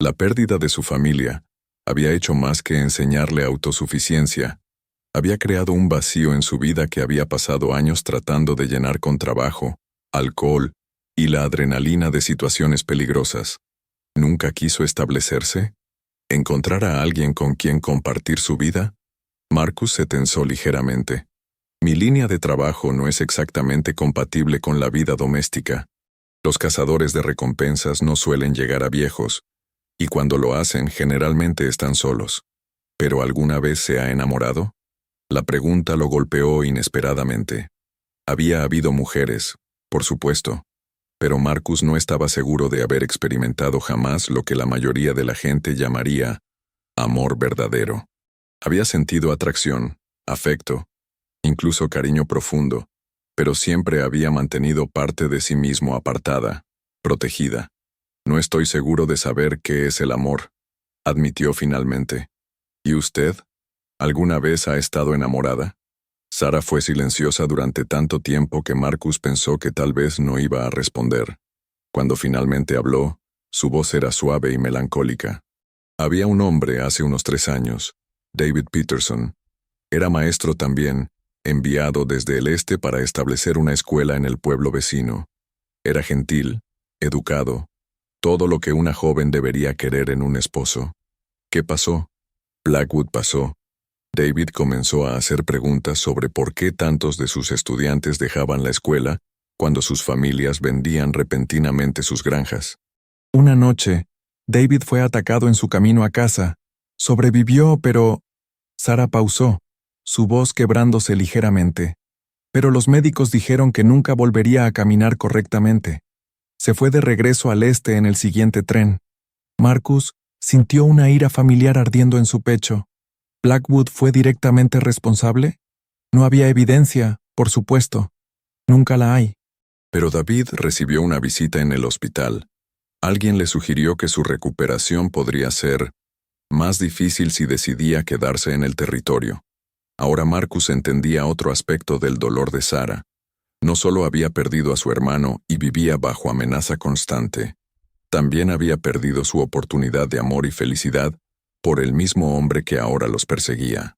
La pérdida de su familia había hecho más que enseñarle autosuficiencia. Había creado un vacío en su vida que había pasado años tratando de llenar con trabajo, alcohol y la adrenalina de situaciones peligrosas. ¿Nunca quiso establecerse? ¿Encontrar a alguien con quien compartir su vida? Marcus se tensó ligeramente. Mi línea de trabajo no es exactamente compatible con la vida doméstica. Los cazadores de recompensas no suelen llegar a viejos, y cuando lo hacen generalmente están solos. ¿Pero alguna vez se ha enamorado? La pregunta lo golpeó inesperadamente. Había habido mujeres, por supuesto, pero Marcus no estaba seguro de haber experimentado jamás lo que la mayoría de la gente llamaría amor verdadero. Había sentido atracción, afecto, incluso cariño profundo, pero siempre había mantenido parte de sí mismo apartada, protegida. No estoy seguro de saber qué es el amor, admitió finalmente. ¿Y usted? ¿Alguna vez ha estado enamorada? Sarah fue silenciosa durante tanto tiempo que Marcus pensó que tal vez no iba a responder. Cuando finalmente habló, su voz era suave y melancólica. Había un hombre hace unos 3 años, David Peterson. Era maestro también, enviado desde el este para establecer una escuela en el pueblo vecino. Era gentil, educado, todo lo que una joven debería querer en un esposo. ¿Qué pasó? Blackwood pasó. David comenzó a hacer preguntas sobre por qué tantos de sus estudiantes dejaban la escuela cuando sus familias vendían repentinamente sus granjas. Una noche, David fue atacado en su camino a casa. Sobrevivió, pero... Sarah pausó, su voz quebrándose ligeramente. Pero los médicos dijeron que nunca volvería a caminar correctamente. Se fue de regreso al este en el siguiente tren. Marcus sintió una ira familiar ardiendo en su pecho. ¿Blackwood fue directamente responsable? No había evidencia, por supuesto. Nunca la hay. Pero David recibió una visita en el hospital. Alguien le sugirió que su recuperación podría ser más difícil si decidía quedarse en el territorio. Ahora Marcus entendía otro aspecto del dolor de Sarah. No solo había perdido a su hermano y vivía bajo amenaza constante, también había perdido su oportunidad de amor y felicidad por el mismo hombre que ahora los perseguía.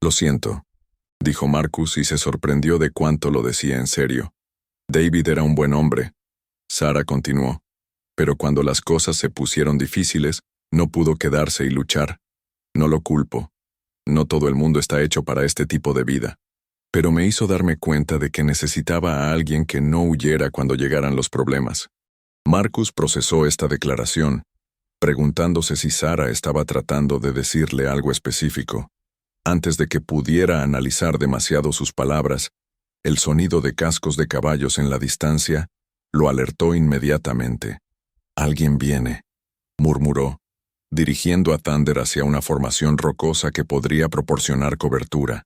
Lo siento, dijo Marcus y se sorprendió de cuánto lo decía en serio. David era un buen hombre. Sarah continuó. Pero cuando las cosas se pusieron difíciles, no pudo quedarse y luchar. No lo culpo. No todo el mundo está hecho para este tipo de vida. Pero me hizo darme cuenta de que necesitaba a alguien que no huyera cuando llegaran los problemas. Marcus procesó esta declaración, preguntándose si Sarah estaba tratando de decirle algo específico. Antes de que pudiera analizar demasiado sus palabras, el sonido de cascos de caballos en la distancia lo alertó inmediatamente. «Alguien viene», murmuró, dirigiendo a Thunder hacia una formación rocosa que podría proporcionar cobertura.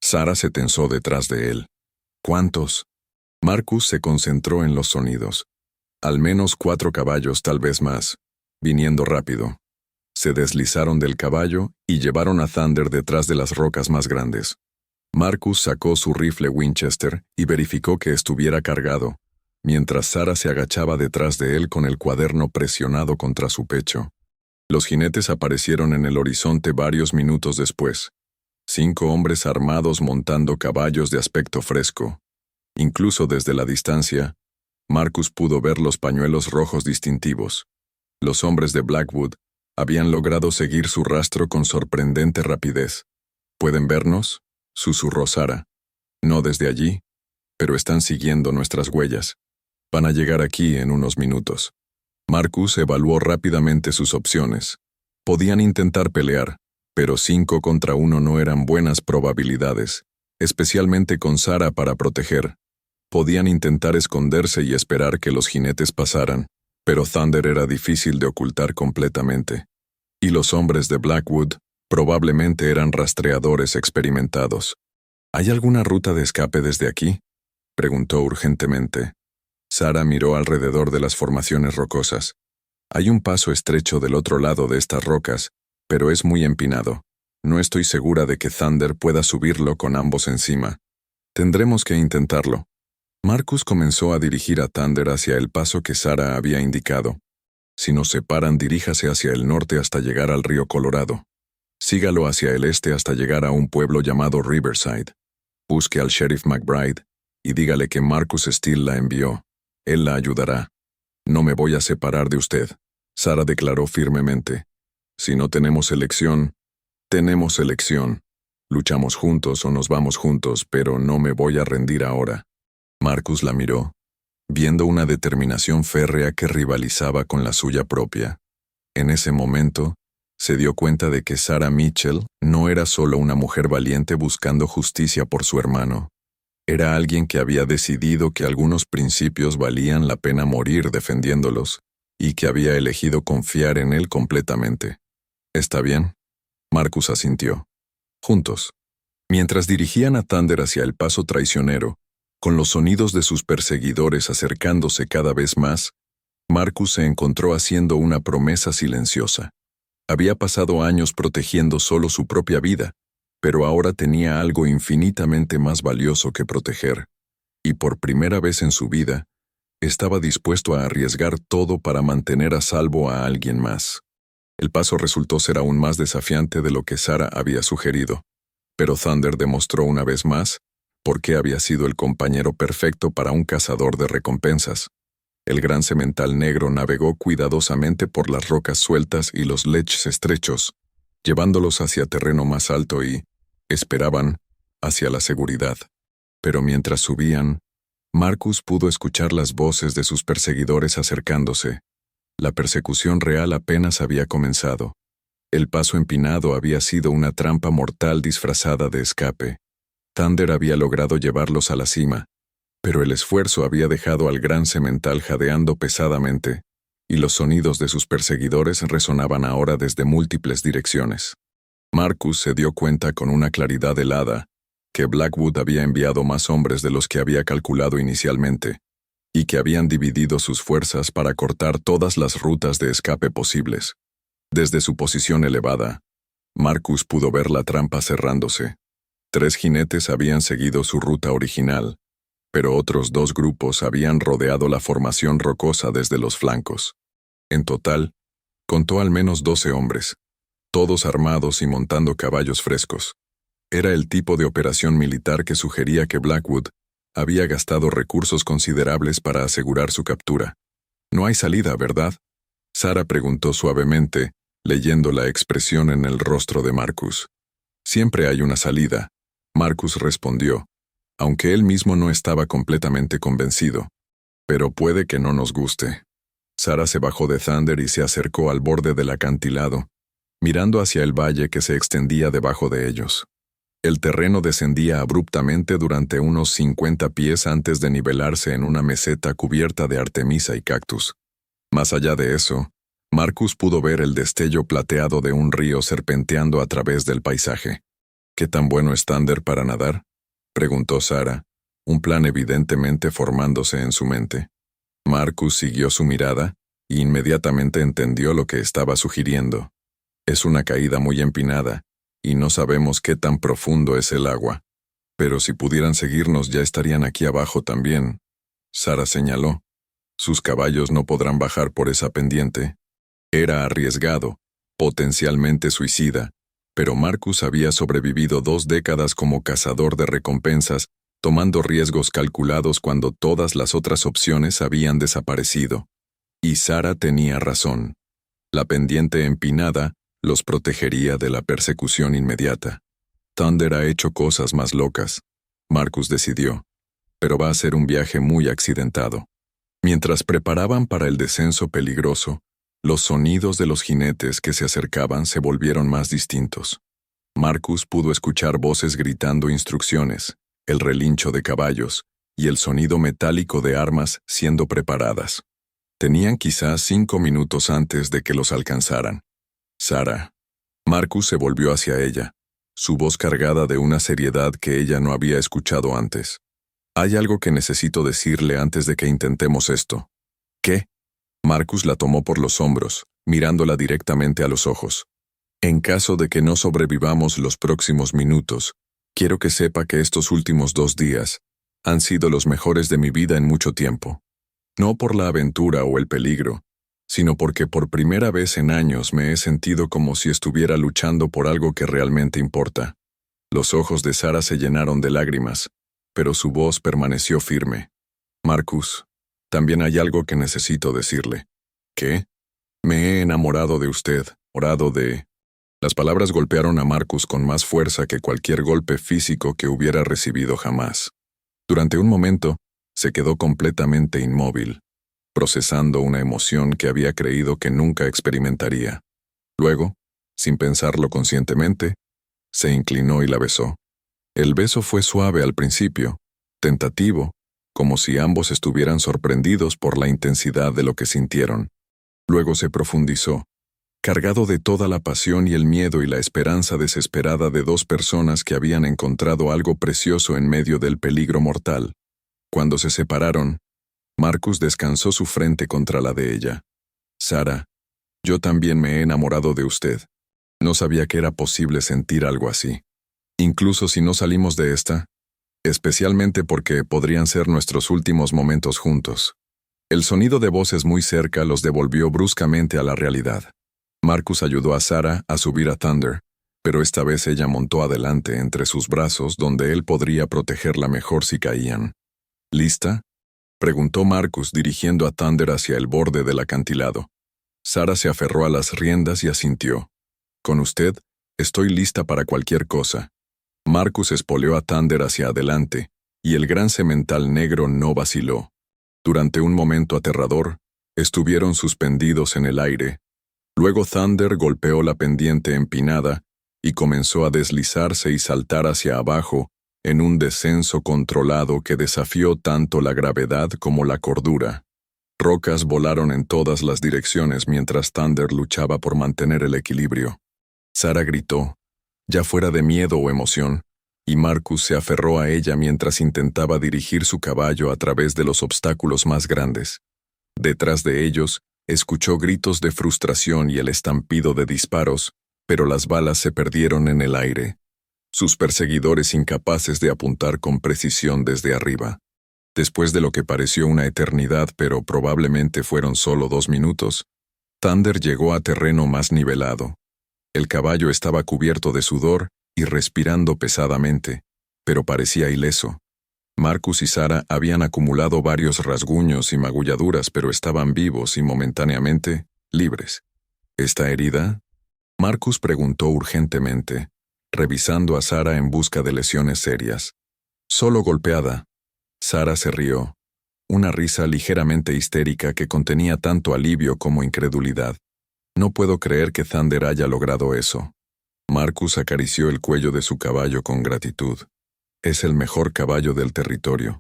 Sarah se tensó detrás de él. «¿Cuántos?» Marcus se concentró en los sonidos. Al menos 4 caballos, tal vez más, viniendo rápido. Se deslizaron del caballo y llevaron a Thunder detrás de las rocas más grandes. Marcus sacó su rifle Winchester y verificó que estuviera cargado, mientras Sarah se agachaba detrás de él con el cuaderno presionado contra su pecho. Los jinetes aparecieron en el horizonte varios minutos después. 5 hombres armados montando caballos de aspecto fresco. Incluso desde la distancia, Marcus pudo ver los pañuelos rojos distintivos. Los hombres de Blackwood habían logrado seguir su rastro con sorprendente rapidez. «¿Pueden vernos?», susurró Sarah. «No desde allí, pero están siguiendo nuestras huellas. Van a llegar aquí en unos minutos». Marcus evaluó rápidamente sus opciones. Podían intentar pelear, pero 5 contra 1 no eran buenas probabilidades, especialmente con Sarah para proteger. Podían intentar esconderse y esperar que los jinetes pasaran, pero Thunder era difícil de ocultar completamente. Y los hombres de Blackwood probablemente eran rastreadores experimentados. «¿Hay alguna ruta de escape desde aquí?», preguntó urgentemente. Sarah miró alrededor de las formaciones rocosas. «Hay un paso estrecho del otro lado de estas rocas, pero es muy empinado. No estoy segura de que Thunder pueda subirlo con ambos encima. Tendremos que intentarlo». Marcus comenzó a dirigir a Thunder hacia el paso que Sarah había indicado. «Si nos separan, diríjase hacia el norte hasta llegar al río Colorado. Sígalo hacia el este hasta llegar a un pueblo llamado Riverside. Busque al sheriff McBride y dígale que Marcus Steele la envió. Él la ayudará. No me voy a separar de usted», Sarah declaró firmemente. «Si no tenemos elección, tenemos elección. Luchamos juntos o nos vamos juntos, pero no me voy a rendir ahora». Marcus la miró, viendo una determinación férrea que rivalizaba con la suya propia. En ese momento, se dio cuenta de que Sarah Mitchell no era solo una mujer valiente buscando justicia por su hermano. Era alguien que había decidido que algunos principios valían la pena morir defendiéndolos, y que había elegido confiar en él completamente. «¿Está bien?», Marcus asintió. Juntos. Mientras dirigían a Thunder hacia el paso traicionero, con los sonidos de sus perseguidores acercándose cada vez más, Marcus se encontró haciendo una promesa silenciosa. Había pasado años protegiendo solo su propia vida, pero ahora tenía algo infinitamente más valioso que proteger, y por primera vez en su vida, estaba dispuesto a arriesgar todo para mantener a salvo a alguien más. El paso resultó ser aún más desafiante de lo que Sarah había sugerido, pero Thunder demostró una vez más por qué había sido el compañero perfecto para un cazador de recompensas. El gran semental negro navegó cuidadosamente por las rocas sueltas y los leches estrechos, llevándolos hacia terreno más alto y, esperaban, hacia la seguridad. Pero mientras subían, Marcus pudo escuchar las voces de sus perseguidores acercándose. La persecución real apenas había comenzado. El paso empinado había sido una trampa mortal disfrazada de escape. Thunder había logrado llevarlos a la cima, pero el esfuerzo había dejado al gran semental jadeando pesadamente, y los sonidos de sus perseguidores resonaban ahora desde múltiples direcciones. Marcus se dio cuenta con una claridad helada que Blackwood había enviado más hombres de los que había calculado inicialmente, y que habían dividido sus fuerzas para cortar todas las rutas de escape posibles. Desde su posición elevada, Marcus pudo ver la trampa cerrándose. 3 jinetes habían seguido su ruta original, pero otros 2 grupos habían rodeado la formación rocosa desde los flancos. En total, contó al menos 12 hombres, todos armados y montando caballos frescos. Era el tipo de operación militar que sugería que Blackwood había gastado recursos considerables para asegurar su captura. No hay salida, ¿verdad? Sara preguntó suavemente, leyendo la expresión en el rostro de Marcus. Siempre hay una salida, Marcus respondió, aunque él mismo no estaba completamente convencido. Pero puede que no nos guste. Sara se bajó de Thunder y se acercó al borde del acantilado, mirando hacia el valle que se extendía debajo de ellos. El terreno descendía abruptamente durante unos 50 pies antes de nivelarse en una meseta cubierta de artemisa y cactus. Más allá de eso, Marcus pudo ver el destello plateado de un río serpenteando a través del paisaje. ¿Qué tan bueno es Thunder para nadar?, preguntó Sara, un plan evidentemente formándose en su mente. Marcus siguió su mirada e inmediatamente entendió lo que estaba sugiriendo. Es una caída muy empinada, y no sabemos qué tan profundo es el agua. Pero si pudieran seguirnos ya estarían aquí abajo también, Sara señaló. Sus caballos no podrán bajar por esa pendiente. Era arriesgado, potencialmente suicida, pero Marcus había sobrevivido 2 décadas como cazador de recompensas, tomando riesgos calculados cuando todas las otras opciones habían desaparecido. Y Sara tenía razón. La pendiente empinada los protegería de la persecución inmediata. Thunder ha hecho cosas más locas, Marcus decidió, pero va a ser un viaje muy accidentado. Mientras preparaban para el descenso peligroso, los sonidos de los jinetes que se acercaban se volvieron más distintos. Marcus pudo escuchar voces gritando instrucciones, el relincho de caballos y el sonido metálico de armas siendo preparadas. Tenían quizás 5 minutos antes de que los alcanzaran. Sara. Marcus se volvió hacia ella, su voz cargada de una seriedad que ella no había escuchado antes. Hay algo que necesito decirle antes de que intentemos esto. ¿Qué? Marcus la tomó por los hombros, mirándola directamente a los ojos. En caso de que no sobrevivamos los próximos minutos, quiero que sepa que estos últimos 2 días han sido los mejores de mi vida en mucho tiempo. No por la aventura o el peligro, sino porque por primera vez en años me he sentido como si estuviera luchando por algo que realmente importa. Los ojos de Sara se llenaron de lágrimas, pero su voz permaneció firme. Marcus, también hay algo que necesito decirle. ¿Qué? Me he enamorado de usted, enamorado de... Las palabras golpearon a Marcus con más fuerza que cualquier golpe físico que hubiera recibido jamás. Durante un momento, se quedó completamente inmóvil, procesando una emoción que había creído que nunca experimentaría. Luego, sin pensarlo conscientemente, se inclinó y la besó. El beso fue suave al principio, tentativo, como si ambos estuvieran sorprendidos por la intensidad de lo que sintieron. Luego se profundizó, cargado de toda la pasión y el miedo y la esperanza desesperada de 2 personas que habían encontrado algo precioso en medio del peligro mortal. Cuando se separaron, Marcus descansó su frente contra la de ella. Sara, yo también me he enamorado de usted. No sabía que era posible sentir algo así. Incluso si no salimos de esta, especialmente porque podrían ser nuestros últimos momentos juntos. El sonido de voces muy cerca los devolvió bruscamente a la realidad. Marcus ayudó a Sara a subir a Thunder, pero esta vez ella montó adelante entre sus brazos donde él podría protegerla mejor si caían. ¿Lista?, preguntó Marcus dirigiendo a Thunder hacia el borde del acantilado. Sara se aferró a las riendas y asintió. Con usted, estoy lista para cualquier cosa. Marcus espoleó a Thunder hacia adelante, y el gran semental negro no vaciló. Durante un momento aterrador, estuvieron suspendidos en el aire. Luego Thunder golpeó la pendiente empinada y comenzó a deslizarse y saltar hacia abajo en un descenso controlado que desafió tanto la gravedad como la cordura. Rocas volaron en todas las direcciones mientras Thunder luchaba por mantener el equilibrio. Sara gritó, ya fuera de miedo o emoción, y Marcus se aferró a ella mientras intentaba dirigir su caballo a través de los obstáculos más grandes. Detrás de ellos, escuchó gritos de frustración y el estampido de disparos, pero las balas se perdieron en el aire. Sus perseguidores incapaces de apuntar con precisión desde arriba. Después de lo que pareció una eternidad, pero probablemente fueron solo 2 minutos, Thunder llegó a terreno más nivelado. El caballo estaba cubierto de sudor y respirando pesadamente, pero parecía ileso. Marcus y Sara habían acumulado varios rasguños y magulladuras, pero estaban vivos y momentáneamente libres. ¿Esta herida? Marcus preguntó urgentemente, revisando a Sara en busca de lesiones serias. Solo golpeada. Sara se rió, una risa ligeramente histérica que contenía tanto alivio como incredulidad. No puedo creer que Thunder haya logrado eso. Marcus acarició el cuello de su caballo con gratitud. Es el mejor caballo del territorio,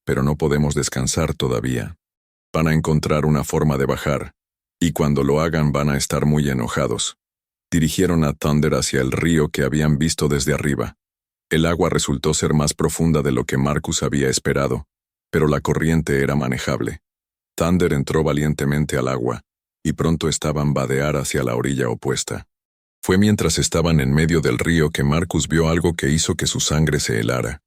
pero no podemos descansar todavía. Van a encontrar una forma de bajar, y cuando lo hagan van a estar muy enojados. Dirigieron a Thunder hacia el río que habían visto desde arriba. El agua resultó ser más profunda de lo que Marcus había esperado, pero la corriente era manejable. Thunder entró valientemente al agua, y pronto estaban vadear hacia la orilla opuesta. Fue mientras estaban en medio del río que Marcus vio algo que hizo que su sangre se helara.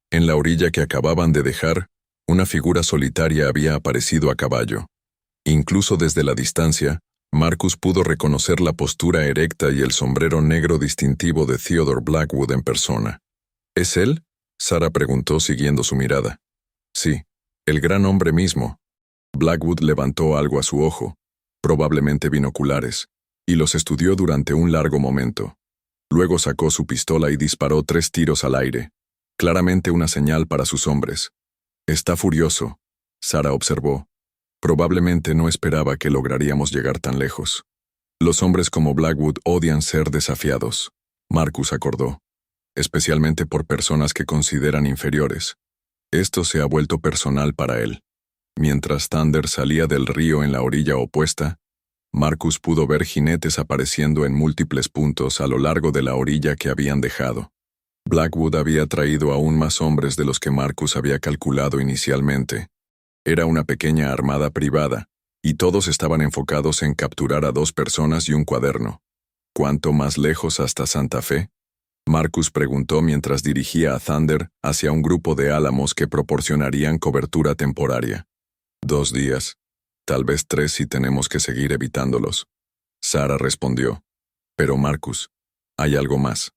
En la orilla que acababan de dejar, una figura solitaria había aparecido a caballo. Incluso desde la distancia, Marcus pudo reconocer la postura erecta y el sombrero negro distintivo de Theodore Blackwood en persona. ¿Es él?, Sara preguntó siguiendo su mirada. Sí, el gran hombre mismo. Blackwood levantó algo a su ojo, probablemente binoculares, y los estudió durante un largo momento. Luego sacó su pistola y disparó 3 tiros al aire, claramente una señal para sus hombres. Está furioso, Sara observó. Probablemente no esperaba que lograríamos llegar tan lejos. Los hombres como Blackwood odian ser desafiados, Marcus acordó, especialmente por personas que consideran inferiores. Esto se ha vuelto personal para él. Mientras Thunder salía del río en la orilla opuesta, Marcus pudo ver jinetes apareciendo en múltiples puntos a lo largo de la orilla que habían dejado. Blackwood había traído aún más hombres de los que Marcus había calculado inicialmente. Era una pequeña armada privada, y todos estaban enfocados en capturar a 2 personas y un cuaderno. ¿Cuánto más lejos hasta Santa Fe? Marcus preguntó mientras dirigía a Thunder hacia un grupo de álamos que proporcionarían cobertura temporaria. 2 días. Tal vez 3 si tenemos que seguir evitándolos. Sara respondió. Pero Marcus, hay algo más.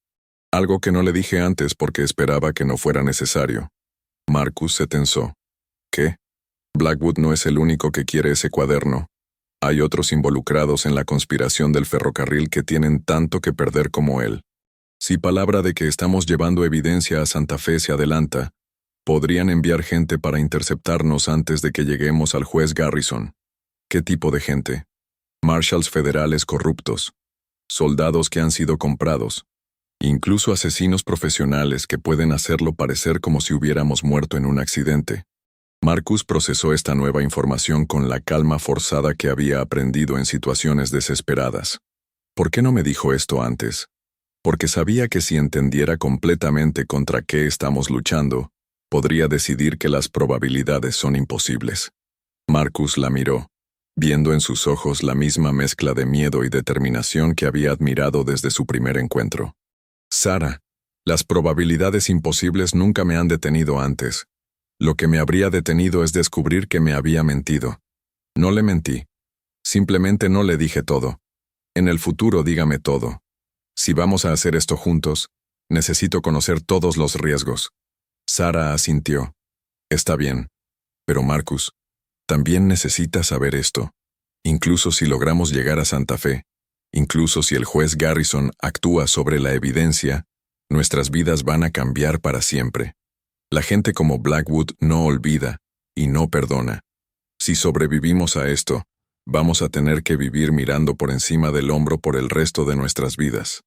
Algo que no le dije antes porque esperaba que no fuera necesario. Marcus se tensó. ¿Qué? Blackwood no es el único que quiere ese cuaderno. Hay otros involucrados en la conspiración del ferrocarril que tienen tanto que perder como él. Si palabra de que estamos llevando evidencia a Santa Fe se adelanta, podrían enviar gente para interceptarnos antes de que lleguemos al juez Garrison. ¿Qué tipo de gente? Marshals federales corruptos, soldados que han sido comprados, incluso asesinos profesionales que pueden hacerlo parecer como si hubiéramos muerto en un accidente. Marcus procesó esta nueva información con la calma forzada que había aprendido en situaciones desesperadas. ¿Por qué no me dijo esto antes? Porque sabía que si entendiera completamente contra qué estamos luchando, podría decidir que las probabilidades son imposibles. Marcus la miró, viendo en sus ojos la misma mezcla de miedo y determinación que había admirado desde su primer encuentro. Sara, las probabilidades imposibles nunca me han detenido antes. Lo que me habría detenido es descubrir que me había mentido. No le mentí. Simplemente no le dije todo. En el futuro dígame todo. Si vamos a hacer esto juntos, necesito conocer todos los riesgos. Sara asintió. Está bien. Pero Marcus, también necesitas saber esto. Incluso si logramos llegar a Santa Fe, incluso si el juez Garrison actúa sobre la evidencia, nuestras vidas van a cambiar para siempre. La gente como Blackwood no olvida y no perdona. Si sobrevivimos a esto, vamos a tener que vivir mirando por encima del hombro por el resto de nuestras vidas.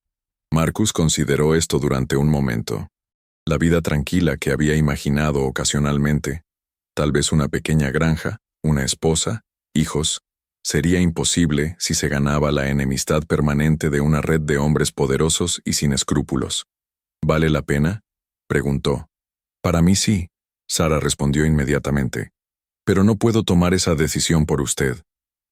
Marcus consideró esto durante un momento. La vida tranquila que había imaginado ocasionalmente, tal vez una pequeña granja, una esposa, hijos, sería imposible si se ganaba la enemistad permanente de una red de hombres poderosos y sin escrúpulos. ¿Vale la pena?, preguntó. Para mí sí, Sara respondió inmediatamente. Pero no puedo tomar esa decisión por usted.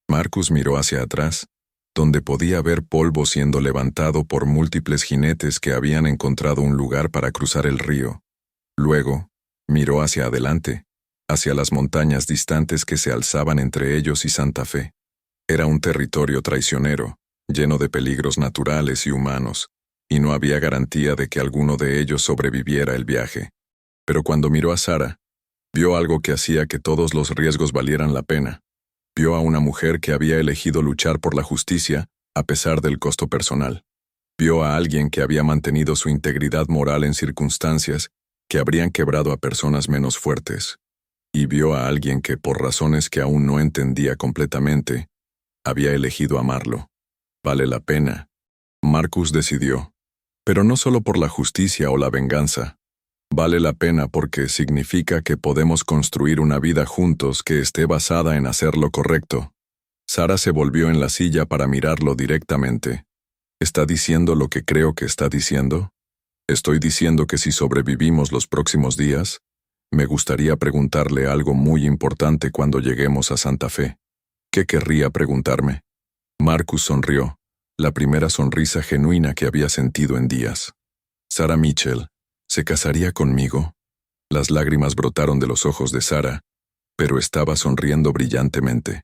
Marcus miró hacia atrás, donde podía ver polvo siendo levantado por múltiples jinetes que habían encontrado un lugar para cruzar el río. Luego, miró hacia adelante, hacia las montañas distantes que se alzaban entre ellos y Santa Fe. Era un territorio traicionero, lleno de peligros naturales y humanos, y no había garantía de que alguno de ellos sobreviviera el viaje. Pero cuando miró a Sara, Vio algo que hacía que todos los riesgos valieran la pena. Vio a una mujer que había elegido luchar por la justicia a pesar del costo personal. Vio a alguien que había mantenido su integridad moral en circunstancias que habrían quebrado a personas menos fuertes. Y vio a alguien que, por razones que aún no entendía completamente, había elegido amarlo. Vale la pena. Marcus decidió. Pero no solo por la justicia o la venganza. Vale la pena porque significa que podemos construir una vida juntos que esté basada en hacer lo correcto. Sara se volvió en la silla para mirarlo directamente. ¿Está diciendo lo que creo que está diciendo? Estoy diciendo que si sobrevivimos los próximos días, me gustaría preguntarle algo muy importante cuando lleguemos a Santa Fe. ¿Qué querría preguntarme? Marcus sonrió, la primera sonrisa genuina que había sentido en días. Sarah Mitchell, ¿se casaría conmigo? Las lágrimas brotaron de los ojos de Sara, pero estaba sonriendo brillantemente.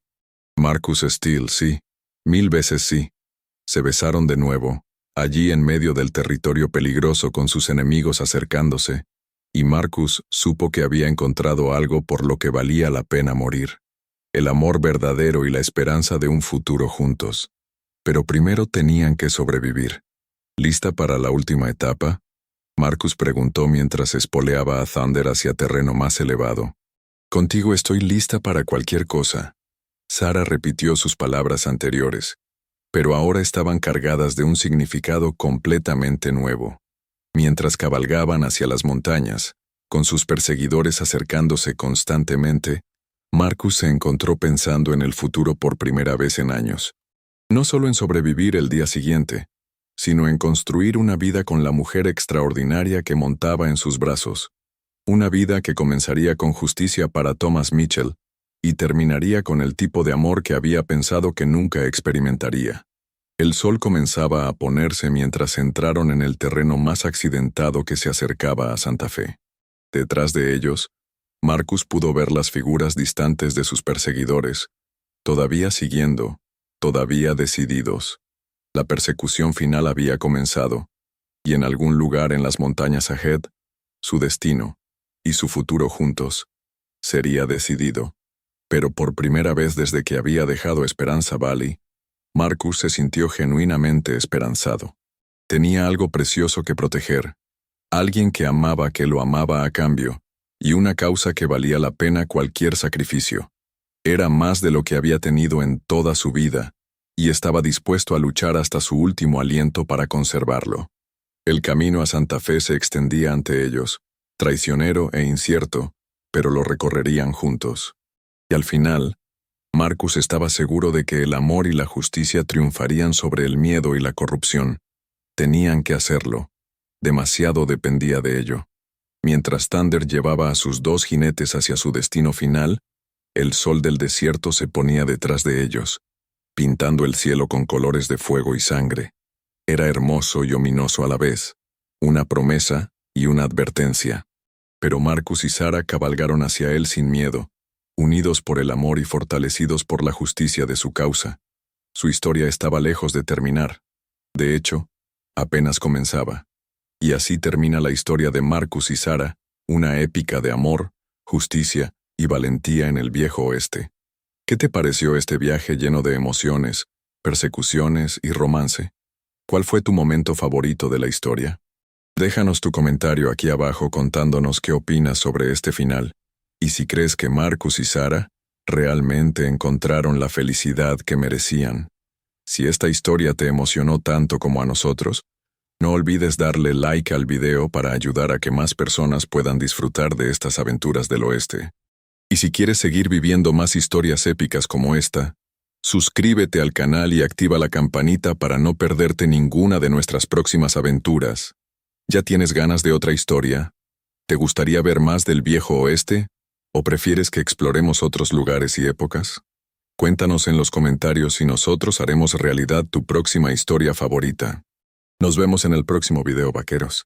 Marcus Steele, sí, 1000 veces sí. Se besaron de nuevo, allí en medio del territorio peligroso con sus enemigos acercándose, y Marcus supo que había encontrado algo por lo que valía la pena morir. El amor verdadero y la esperanza de un futuro juntos. Pero primero tenían que sobrevivir. ¿Lista para la última etapa? Marcus preguntó mientras espoleaba a Thunder hacia terreno más elevado. Contigo estoy lista para cualquier cosa. Sara repitió sus palabras anteriores, pero ahora estaban cargadas de un significado completamente nuevo. Mientras cabalgaban hacia las montañas, con sus perseguidores acercándose constantemente, Marcus se encontró pensando en el futuro por primera vez en años. No solo en sobrevivir el día siguiente, sino en construir una vida con la mujer extraordinaria que montaba en sus brazos. Una vida que comenzaría con justicia para Thomas Mitchell y terminaría con el tipo de amor que había pensado que nunca experimentaría. El sol comenzaba a ponerse mientras entraron en el terreno más accidentado que se acercaba a Santa Fe. Detrás de ellos, Marcus pudo ver las figuras distantes de sus perseguidores, todavía siguiendo, todavía decididos. La persecución final había comenzado, y en algún lugar en las montañas Ahead, su destino y su futuro juntos sería decidido. Pero por primera vez desde que había dejado Esperanza Valley, Marcus se sintió genuinamente esperanzado. Tenía algo precioso que proteger, alguien que amaba que lo amaba a cambio, y una causa que valía la pena cualquier sacrificio. Era más de lo que había tenido en toda su vida, y estaba dispuesto a luchar hasta su último aliento para conservarlo. El camino a Santa Fe se extendía ante ellos, traicionero e incierto, pero lo recorrerían juntos. Y al final, Marcus estaba seguro de que el amor y la justicia triunfarían sobre el miedo y la corrupción. Tenían que hacerlo. Demasiado dependía de ello. Mientras Thunder llevaba a sus 2 jinetes hacia su destino final, el sol del desierto se ponía detrás de ellos, pintando el cielo con colores de fuego y sangre. Era hermoso y ominoso a la vez, una promesa y una advertencia. Pero Marcus y Sara cabalgaron hacia él sin miedo, unidos por el amor y fortalecidos por la justicia de su causa. Su historia estaba lejos de terminar. De hecho, apenas comenzaba. Y así termina la historia de Marcus y Sara, una épica de amor, justicia y valentía en el viejo oeste. ¿Qué te pareció este viaje lleno de emociones, persecuciones y romance? ¿Cuál fue tu momento favorito de la historia? Déjanos tu comentario aquí abajo contándonos qué opinas sobre este final, y si crees que Marcus y Sara realmente encontraron la felicidad que merecían. Si esta historia te emocionó tanto como a nosotros, no olvides darle like al video para ayudar a que más personas puedan disfrutar de estas aventuras del oeste. Y si quieres seguir viviendo más historias épicas como esta, suscríbete al canal y activa la campanita para no perderte ninguna de nuestras próximas aventuras. ¿Ya tienes ganas de otra historia? ¿Te gustaría ver más del viejo oeste? ¿O prefieres que exploremos otros lugares y épocas? Cuéntanos en los comentarios y nosotros haremos realidad tu próxima historia favorita. Nos vemos en el próximo video, vaqueros.